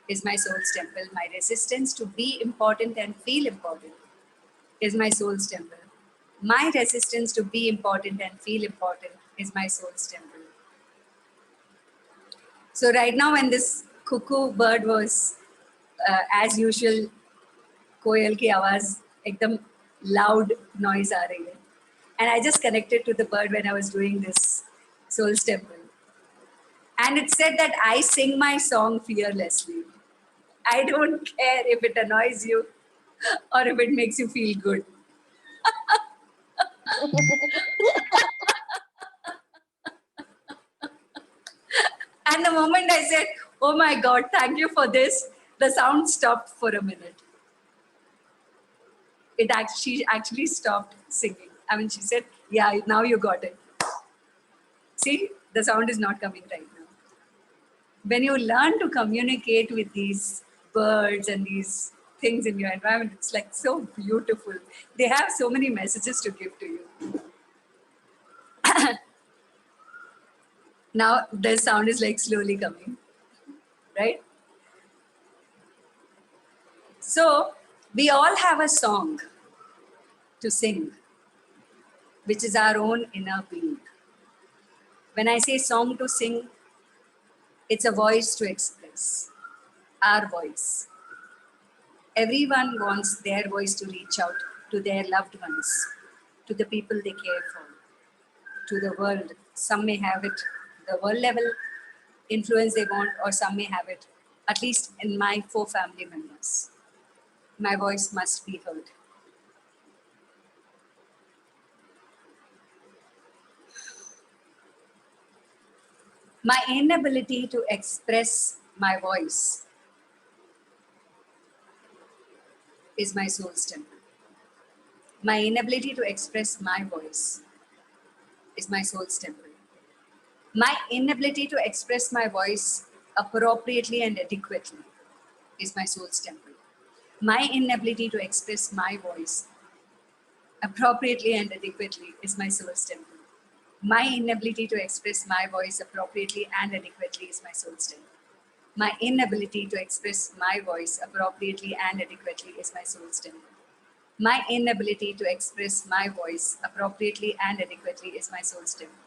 is my soul's temple. My resistance to be important and feel important is my soul's temple. My resistance to be important and feel important is my soul's temple. So right now when this cuckoo bird was, as usual, कोयल की आवाज एकदम loud noise आ रही है. And I just connected to the bird when I was doing this Soul's Temple. And it said that I sing my song fearlessly. I don't care if it annoys you or if it makes you feel good. And the moment I said, oh my God, thank you for this, the sound stopped for a minute. She actually stopped singing. I mean, she said, yeah, now you got it. See, the sound is not coming right now. When you learn to communicate with these birds and these things in your environment, it's like so beautiful. They have so many messages to give to you. Now the sound is like slowly coming, right? So we all have a song to sing, which is our own inner being. When I say song to sing, it's a voice to express, our voice. Everyone wants their voice to reach out to their loved ones, to the people they care for, to the world. Some may have it, the world level influence they want, or some may have it, at least in my 4 family members. My voice must be heard. My inability to express my voice is my soul's temple. My inability to express my voice is my soul's temple. My inability to express my voice appropriately and adequately is my soul's temple. My inability to express my voice appropriately and adequately is my soul's temple. My inability to express my voice appropriately and adequately is my soul's temple. My inability to express my voice appropriately and adequately is my soul's temple. My inability to express my voice appropriately and adequately is my soul's temple.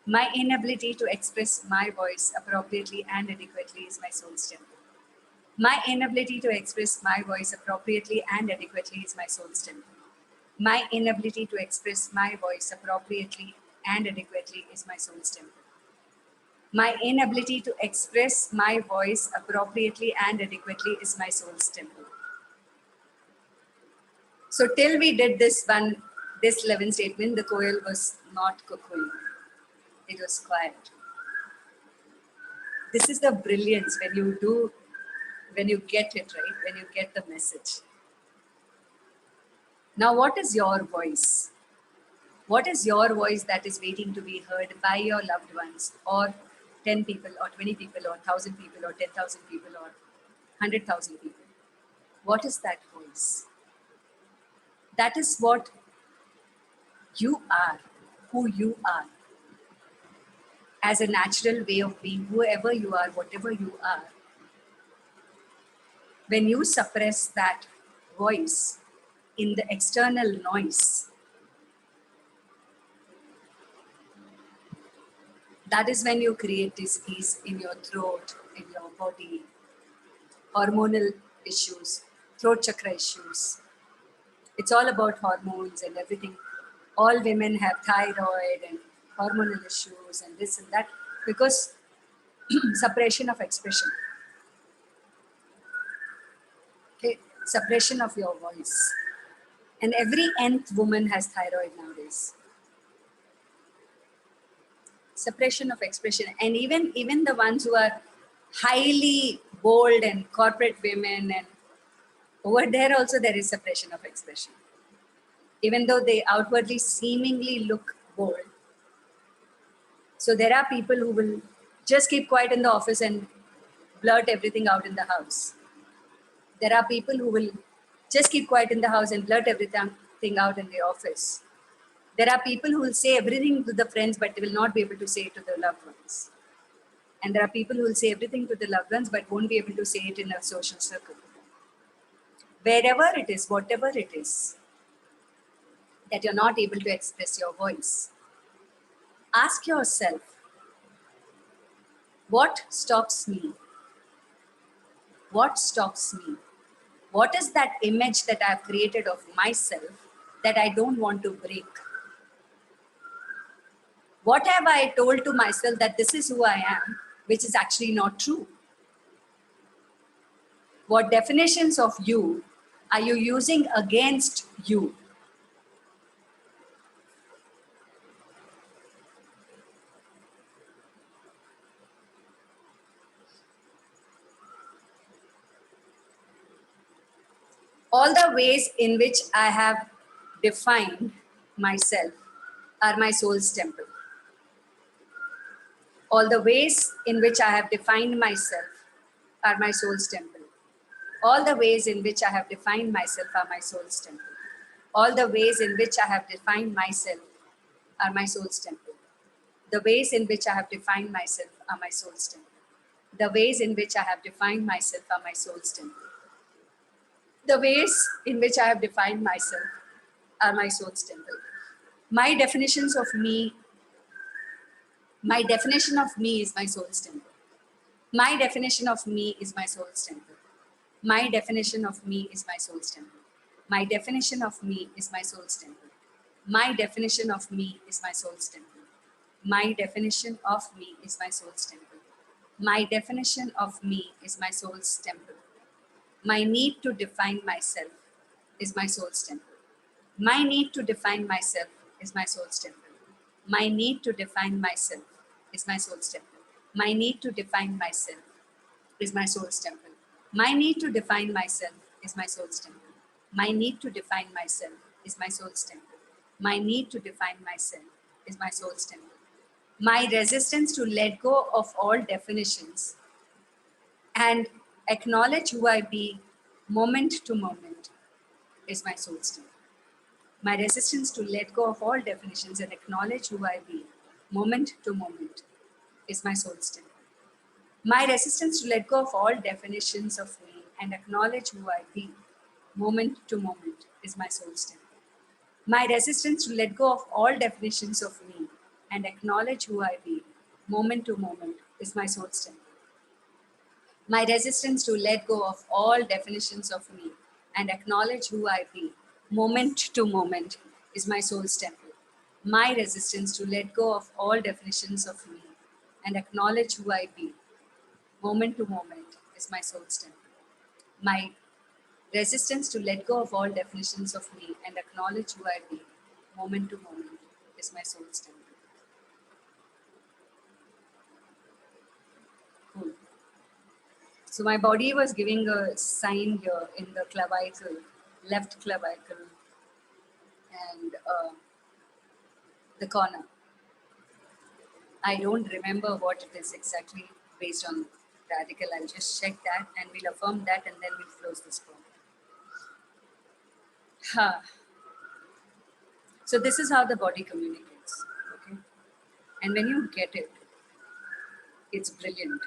My inability to express my voice appropriately and adequately is my soul's temple. My inability to express my voice appropriately and adequately is my soul's temple. My inability to express my voice appropriately and adequately is my soul's temple. My inability to express my voice appropriately and adequately is my soul's temple. So till we did this 11 statement, the koel was not cuckooing. It was quiet. This is the brilliance when you get it right, when you get the message. Now, what is your voice? What is your voice that is waiting to be heard by your loved ones, or 10 people, or 20 people, or 1,000 people, or 10,000 people, or 100,000 people? What is that voice? That is what you are, who you are. As a natural way of being, whoever you are, whatever you are. When you suppress that voice in the external noise, that is when you create disease in your throat, in your body, hormonal issues, throat chakra issues. It's all about hormones and everything. All women have thyroid and hormonal issues and this and that because suppression of expression. Okay, suppression of your voice. And every nth woman has thyroid nowadays. Suppression of expression. And even the ones who are highly bold and corporate women, and over there also there is suppression of expression. Even though they outwardly seemingly look bold. So there are people who will just keep quiet in the office and blurt everything out in the house. There are people who will just keep quiet in the house and blurt everything out in the office. There are people who will say everything to the friends, but they will not be able to say it to the loved ones. And there are people who will say everything to the loved ones but won't be able to say it in a social circle. Wherever it is, whatever it is, that you're not able to express your voice, ask yourself, what stops me? What stops me? What is that image that I've created of myself that I don't want to break? What have I told to myself that this is who I am, which is actually not true? What definitions of you are you using against you? All the ways in which I have defined myself are my soul's temple. All the ways in which I have defined myself are my soul's temple. All the ways in which I have defined myself are my soul's temple. All the ways in which I have defined myself are my soul's temple. The ways in which I have defined myself are my soul's temple. The ways in which I have defined myself are my soul's temple. The ways in which I have defined myself are my soul's temple. My definitions of me, my definition of me is my soul's temple. My definition of me is my soul's temple. My definition of me is my soul's temple. My definition of me is my soul's temple. My definition of me is my soul's temple. My definition of me is my soul's temple. My definition of me is my soul's temple. My need to define myself is my soul's temple. My need to define myself is my soul's temple. My need to define myself is my soul's temple. My need to define myself is my soul's temple. My need to define myself is my soul's temple. My need to define myself is my soul's temple. My need to define myself is my soul's temple. My resistance to let go of all definitions and acknowledge who I be moment to moment is my soul's temple. My resistance to let go of all definitions and acknowledge who I be moment to moment is my soul's temple. My resistance to let go of all definitions of me and acknowledge who I be moment to moment is my soul's temple. My resistance to let go of all definitions of me and acknowledge who I be moment to moment is my soul's temple. My resistance to let go of all definitions of me and acknowledge who I be moment to moment is my soul's temple. My resistance to let go of all definitions of me and acknowledge who I be moment to moment is my soul's temple. My resistance to let go of all definitions of me and acknowledge who I be moment to moment is my soul's temple. Cool. So my body was giving a sign here in the clavicle, left clavicle, and the corner. I don't remember what it is exactly based on the article. I'll just check that and we'll affirm that and then we'll close this call. Ha. So this is how the body communicates. Okay. And when you get it, it's brilliant.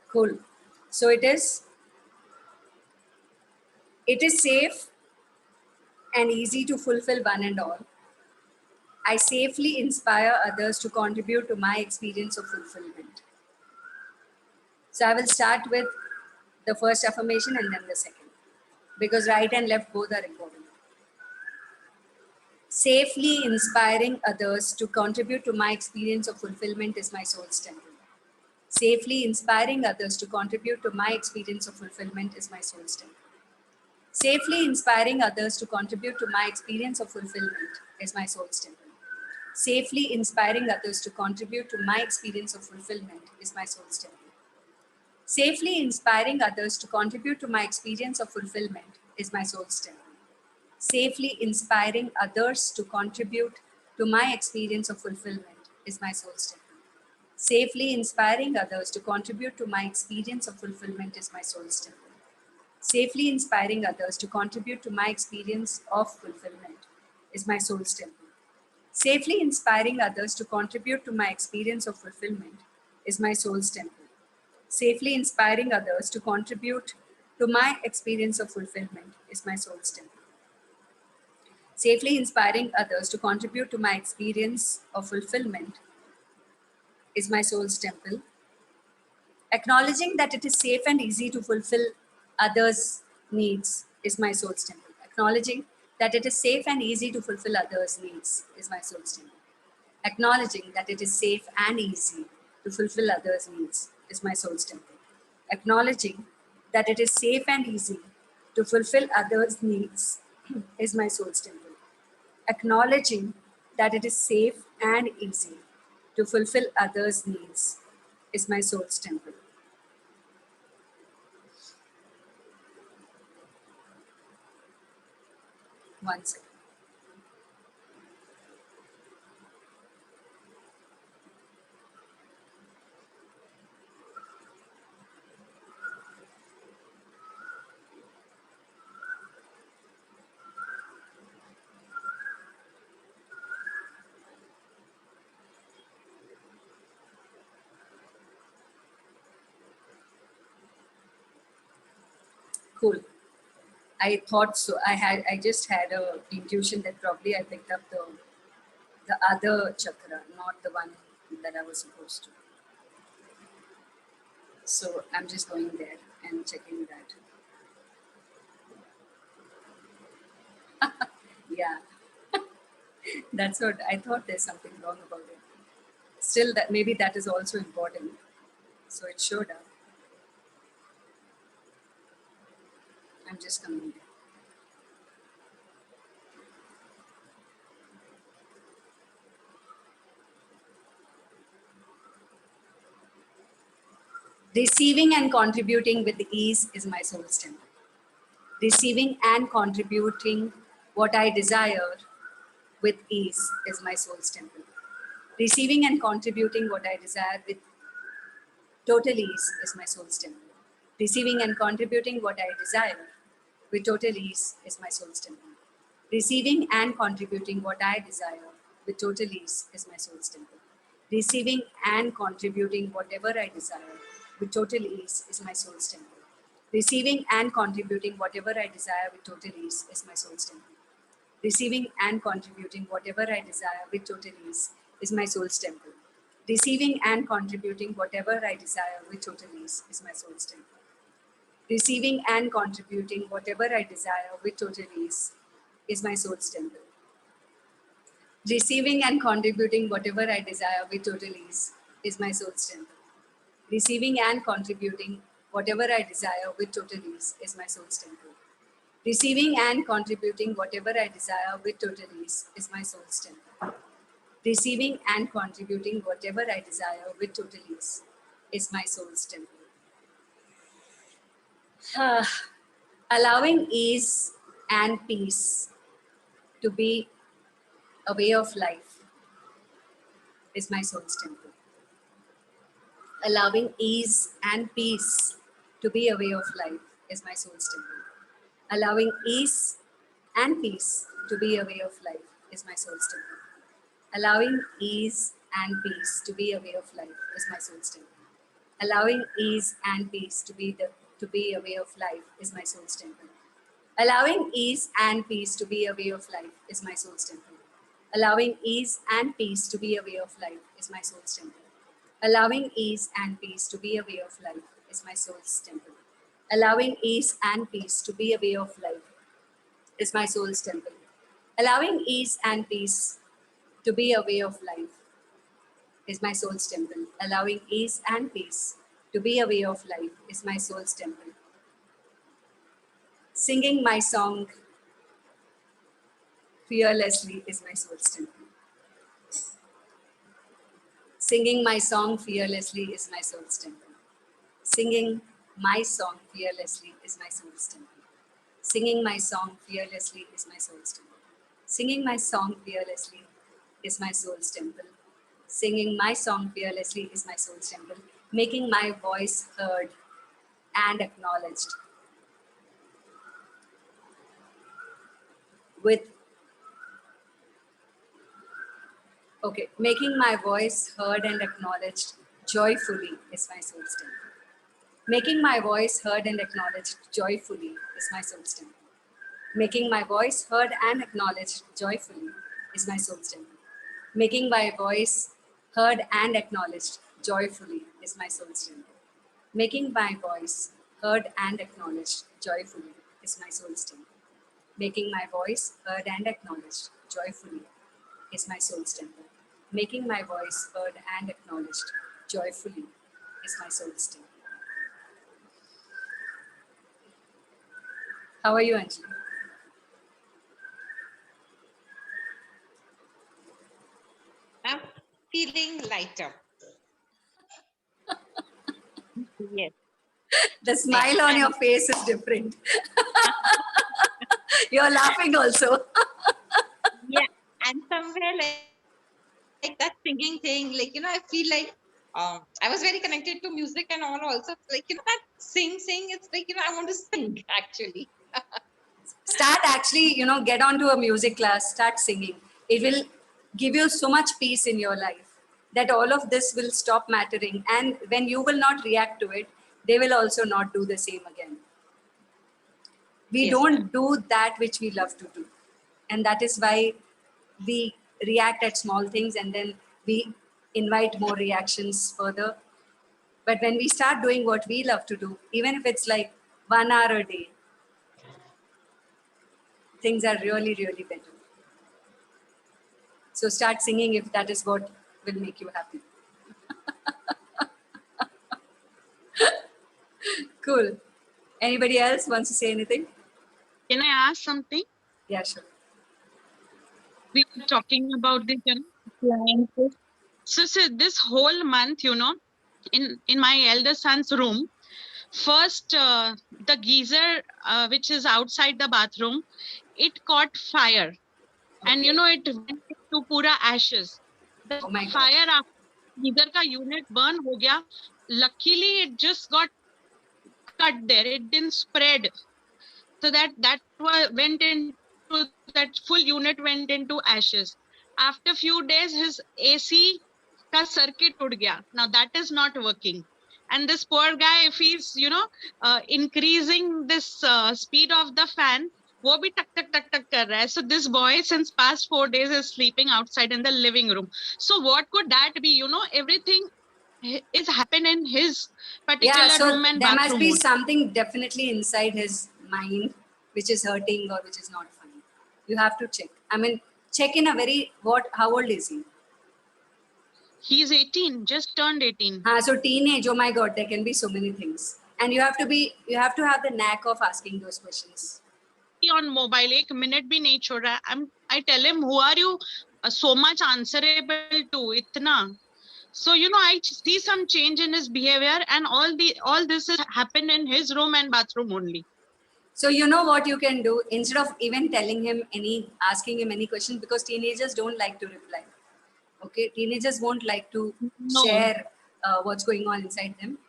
Cool. So it is safe and easy to fulfill one and all. I safely inspire others to contribute to my experience of fulfillment. So I will start with the first affirmation and then the second, because right and left both are important. Safely inspiring others to contribute to my experience of fulfillment is my soul's temple. Safely inspiring others to contribute to my experience of fulfillment is my soul's temple. Safely inspiring others to contribute to my experience of fulfillment is my soul's temple. Safely inspiring others to contribute to my experience of fulfillment is my soul's temple. Safely inspiring others to contribute to my experience of fulfillment is my soul's temple. Safely inspiring others to contribute to my experience of fulfillment is my soul's temple. Safely inspiring others to contribute to my experience of fulfillment is my soul's temple. Safely inspiring others to contribute to my experience of fulfillment is my soul's temple. Safely inspiring others to contribute to my experience of fulfillment is my soul's temple. Safely inspiring others to contribute to my experience of fulfillment is my soul's temple. Safely inspiring others to contribute to my experience of fulfillment is my soul's temple. Acknowledging that it is safe and easy to fulfill others' needs is my soul's temple. Acknowledging that it is safe and easy to fulfill others' needs is my soul's temple. Acknowledging that it is safe and easy to fulfill others' needs is my soul's temple. Acknowledging that it is safe and easy to fulfill others' needs is my soul's temple. Acknowledging that it is safe and easy to fulfill others' needs is my soul's temple. One second. Cool. I thought so. I just had a intuition that probably I picked up the other chakra, not the one that I was supposed to. So I'm just going there and checking that. Yeah, that's what I thought. There's something wrong about it. Still, that maybe that is also important. So it showed up. I'm just coming there. Receiving and contributing with ease is my soul's temple. Receiving and contributing what I desire with ease is my soul's temple. Receiving and contributing what I desire with total ease is my soul's temple. Receiving and contributing what I desire with total ease is my soul's temple. Receiving and contributing what I desire with total ease is my soul's temple. Receiving and contributing whatever I desire with total ease is my soul's temple. Receiving and contributing whatever I desire with total ease is my soul's temple. Receiving and contributing whatever I desire with total ease is my soul's temple. Receiving and contributing whatever I desire with total ease is my soul's temple. Receiving and contributing whatever I desire with total ease is my soul's temple. Receiving and contributing whatever I desire with total ease is my soul's temple. Receiving and contributing whatever I desire with total ease is my soul's temple. Receiving and contributing whatever I desire with total ease is my soul's temple. Receiving and contributing whatever I desire with total ease is my soul's temple. Allowing ease and peace to be a way of life is my soul's temple. Allowing ease and peace to be a way of life is my soul's temple. Allowing ease and peace to be a way of life is my soul's temple. Allowing ease and peace to be a way of life is my soul's temple. Allowing ease and peace to be a way of life is my soul's temple. Allowing ease and peace to be a way of life is my soul's temple. Allowing ease and peace to be a way of life is my soul's temple. Allowing ease and peace to be a way of life is my soul's temple. Allowing ease and peace to be a way of life is my soul's temple. Allowing ease and peace to be a way of life is my soul's temple. Allowing ease and peace to be a way of life is my soul's temple. Singing my song fearlessly is my soul's temple. Singing my song fearlessly is my soul's temple. Singing my song fearlessly is my soul's temple. Singing my song fearlessly is my soul's temple. Singing my song fearlessly is my soul's temple. Singing my song fearlessly is my soul's temple. Making my voice heard and acknowledged making my voice heard and acknowledged joyfully is my soul's temple. Making my voice heard and acknowledged joyfully is my soul's temple. Making my voice heard and acknowledged joyfully is my soul's temple. Making my voice heard and acknowledged joyfully is my soul's temple. Making my voice heard and acknowledged joyfully is my soul's temple. Making my voice heard and acknowledged joyfully is my soul's temple. Making my voice heard and acknowledged joyfully is my soul's temple. How are you, Anjali? I'm feeling lighter. Yes. The smile on your face is different. You're laughing also. Yeah. And somewhere like that singing thing, like, I feel like I was very connected to music and all also. Like, that sing, it's like, I want to sing actually. Start actually, get onto a music class, start singing. It will give you so much peace in your life that all of this will stop mattering. And when you will not react to it, they will also not do the same again. We Yes, don't do that which we love to do. And that is why we react at small things and then we invite more reactions further. But when we start doing what we love to do, even if it's like 1 hour a day, things are really, really better. So start singing if that is what will make you happy. Cool. Anybody else wants to say anything? Can I ask something? Yeah, sure. We were talking about this, appliances. So this whole month, in my elder son's room, first the geyser, which is outside the bathroom, it caught fire. And Okay. it went to pura ashes. The Oh my God. fire after geyser ka unit burn ho gaya. Luckily, it just got cut there. It didn't spread. So that went into that full unit went into ashes. After few days, his AC ka circuit ud gaya. Now that is not working. And this poor guy, if he's increasing this speed of the fan, वो भी टक टक टक टक कर रहा है. So this boy since past 4 days is sleeping outside in the living room. So what could that be? Everything is happen in his particular Yeah, so room and there must bathroom be only. something definitely inside his mind which is hurting or which is not fine. You have to check. I mean, check in a very, how old is he? He's 18, just turned 18. So teenage, oh my God, there can be so many things. And you have to have the knack of asking those questions. On mobile, एक minute भी नहीं छोड़ रहा है. I tell him, who are you so much answerable to? इतना. So, I see some change in his behavior, and all this has happened in his room and bathroom only. So you know what you can do instead of even asking him any questions, because teenagers don't like to reply. Okay, teenagers won't like to No. share what's going on inside them.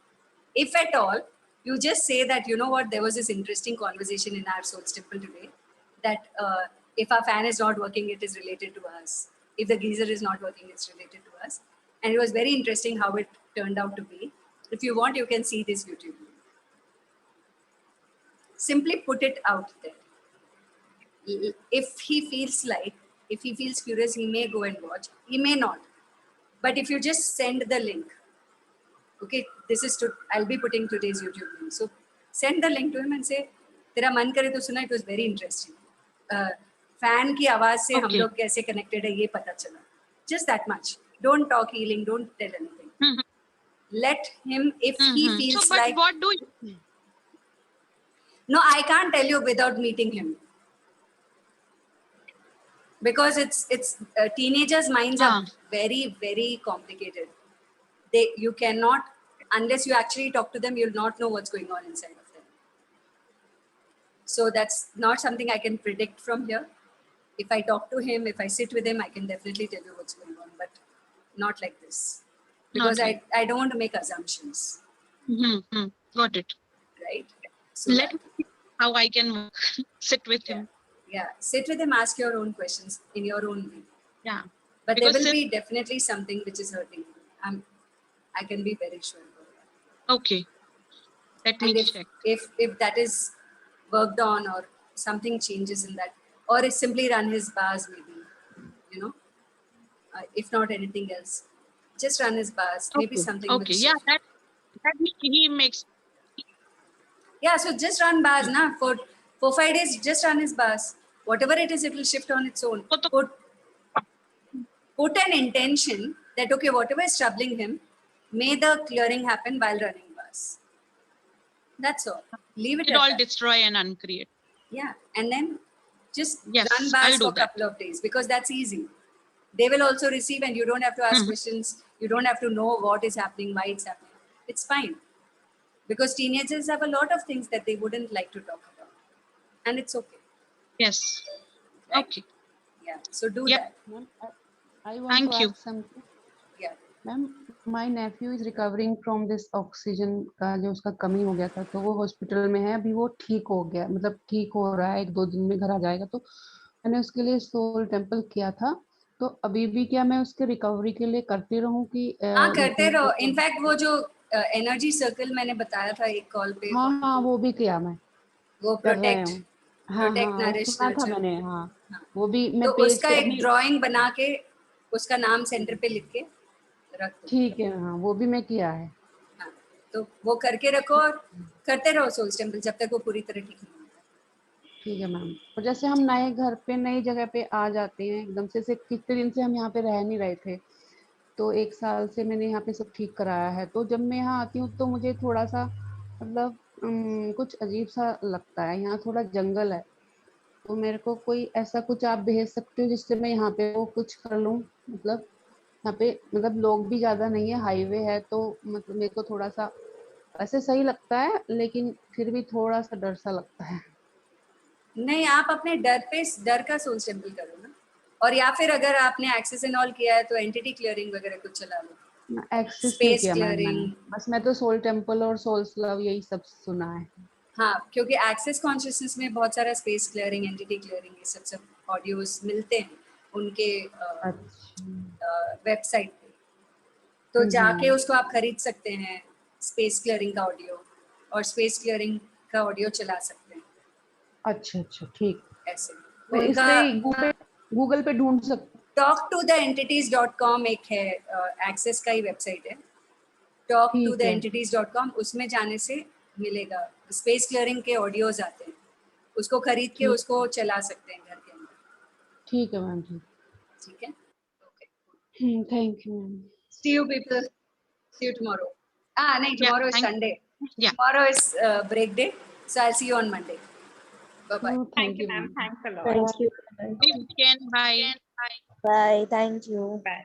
If at all, you just say that, there was this interesting conversation in our Soul's Temple today that if our fan is not working, it is related to us. If the geyser is not working, it's related to us. And it was very interesting how it turned out to be. If you want, you can see this YouTube video. Simply put it out there. if he feels like, if he feels curious, he may go and watch. He may not. But if you just send the link, okay, this is to, I'll be putting today's YouTube link. So send the link to him and say, तेरा मन करे तो सुना, it was very interesting. Fan की आवाज से हम Okay. लोग कैसे connected है ये पता चला. Just that much. Don't talk healing. Don't tell anything. Mhm. Let him, if he Mhm. feels So, but like, what do you? no, I can't tell you without meeting him. Because it's teenagers' minds are very complicated. You cannot, unless you actually talk to them, you'll not know what's going on inside of them. So that's not something I can predict from here. If I talk to him, if I sit with him, I can definitely tell you what's going on, but not like this. Because Okay. I don't want to make assumptions, Mm-hmm. Got it. right? So Let that- me see how I can sit with yeah, him. yeah. Sit with him, ask your own questions in your own way. Yeah. But Because there will since- be definitely something which is hurting you. I can be very sure about that. Okay. Let me And check. if that is worked on or something changes in that, or is simply run his bars maybe, you know, if not anything else, just run his bars. Maybe Okay. something Okay. will Yeah. shift. That he makes. Yeah, so just run bars, na, for 4-5 days, just run his bars. Whatever it is, it will shift on its own. वो तो- Put an intention that, okay, whatever is troubling him, may the clearing happen while running bars. That's all. Leave it It at all that. destroy and uncreate. Yeah, and then just Yes, run bars I'll do for a that. couple of days because that's easy. They will also receive, and you don't have to ask Mhm. questions. You don't have to know what is happening, why it's happening. It's fine because teenagers have a lot of things that they wouldn't like to talk about, and it's okay. Yes. Right? Okay. Yeah. So do Yeah. that. Ma'am, I want Thank to you. ask something. Yeah. Ma'am my Neiphiu is recovering from this oxygen का जो उसका कमी हो गया था तो वो hospital में है अभी वो ठीक हो गया मतलब ठीक हो रहा है 1-2 दिन में घर आ जाएगा तो मैंने उसके लिए सोल टेम्पल किया था तो अभी भी क्या मैं उसके रिकवरी के लिए करती रहूं कि हाँ करते मतलब रहो. इनफैक्ट वो जो एनर्जी सर्कल मैंने बताया था एक कॉल पे, हाँ वो भी किया मैं वो कर रहे प्रोटेक्ट हूँ हाँ प्रोटेक्ट हाँ वो नरिश सुना था नर्चर. मैंने हाँ हाँ. वो भी मैं तो पेज उसका पे एक अभी ड्राइंग बना के उसका नाम सेंटर पे लिख के रख दो. ठीक है हाँ वो भी मैं किया है हाँ, तो वो करके रखो और करते रहो सोल टेम्पल जब तक वो पूरी तरह ठीक नहीं होता. ठीक है मैम और जैसे हम नए घर पे नई जगह पे आ जाते हैं एकदम से कितने दिन से हम यहाँ पे रह नहीं रहे थे तो 1 साल से मैंने यहाँ पे सब ठीक कराया है तो जब मैं यहाँ आती हूँ तो मुझे थोड़ा सा मतलब कुछ अजीब सा लगता है यहाँ थोड़ा जंगल है तो मेरे को कोई ऐसा कुछ आप भेज सकते हो जिससे मैं यहाँ पे वो कुछ कर लूँ मतलब यहाँ पे मतलब लोग भी ज्यादा नहीं है हाईवे है तो मतलब मेरे को थोड़ा सा ऐसे सही लगता है लेकिन फिर भी थोड़ा सा डर सा लगता है नहीं, आप अपने डर का सोल टेम्पल करो ना. और या फिर अगर आपने एक्सेस एंड ऑल किया है तो एंटिटी क्लियरिंग वगैरह कुछ चला लो. एक्सेस नहीं स्पेस किया मैम क्लियरिंग. मैंने बस मैं तो सोल टेम्पल और सोल्स लव यही सब सुना है हाँ, क्योंकि एक्सेस कॉन्शियसनेस में बहुत सारा स्पेस क्लियरिंग, एंटिटी क्लियरिंग, ये सब ऑडियोज मिलते हैं उनके अच्छा वेबसाइट पे. तो जाके उसको आप खरीद सकते हैं, स्पेस क्लियरिंग का ऑडियो, और स्पेस क्लियरिंग का ऑडियो चला सकते हैं अच्छा ठीक ऐसे. मैं इस पे गूगल पे ढूंढ सकती talktotheentities.com एक है, एक्सेस का ही वेबसाइट है. talktotheentities.com, उसमें जाने से मिलेगा. स्पेस क्लियरिंग के ऑडियोज आते हैं, उसको खरीद के ठीक। उसको चला सकते हैं घर के अंदर. ठीक है मैम ठीक ठीक है. Okay. Thank you ma'am See you people. See you tomorrow. No, tomorrow is thank- Sunday. Yeah. Tomorrow is break day. So I'll see you on Monday. Bye-bye. Thank you, ma'am. Thanks a lot. Thank you. We can. Bye. Bye. Thank you. Bye.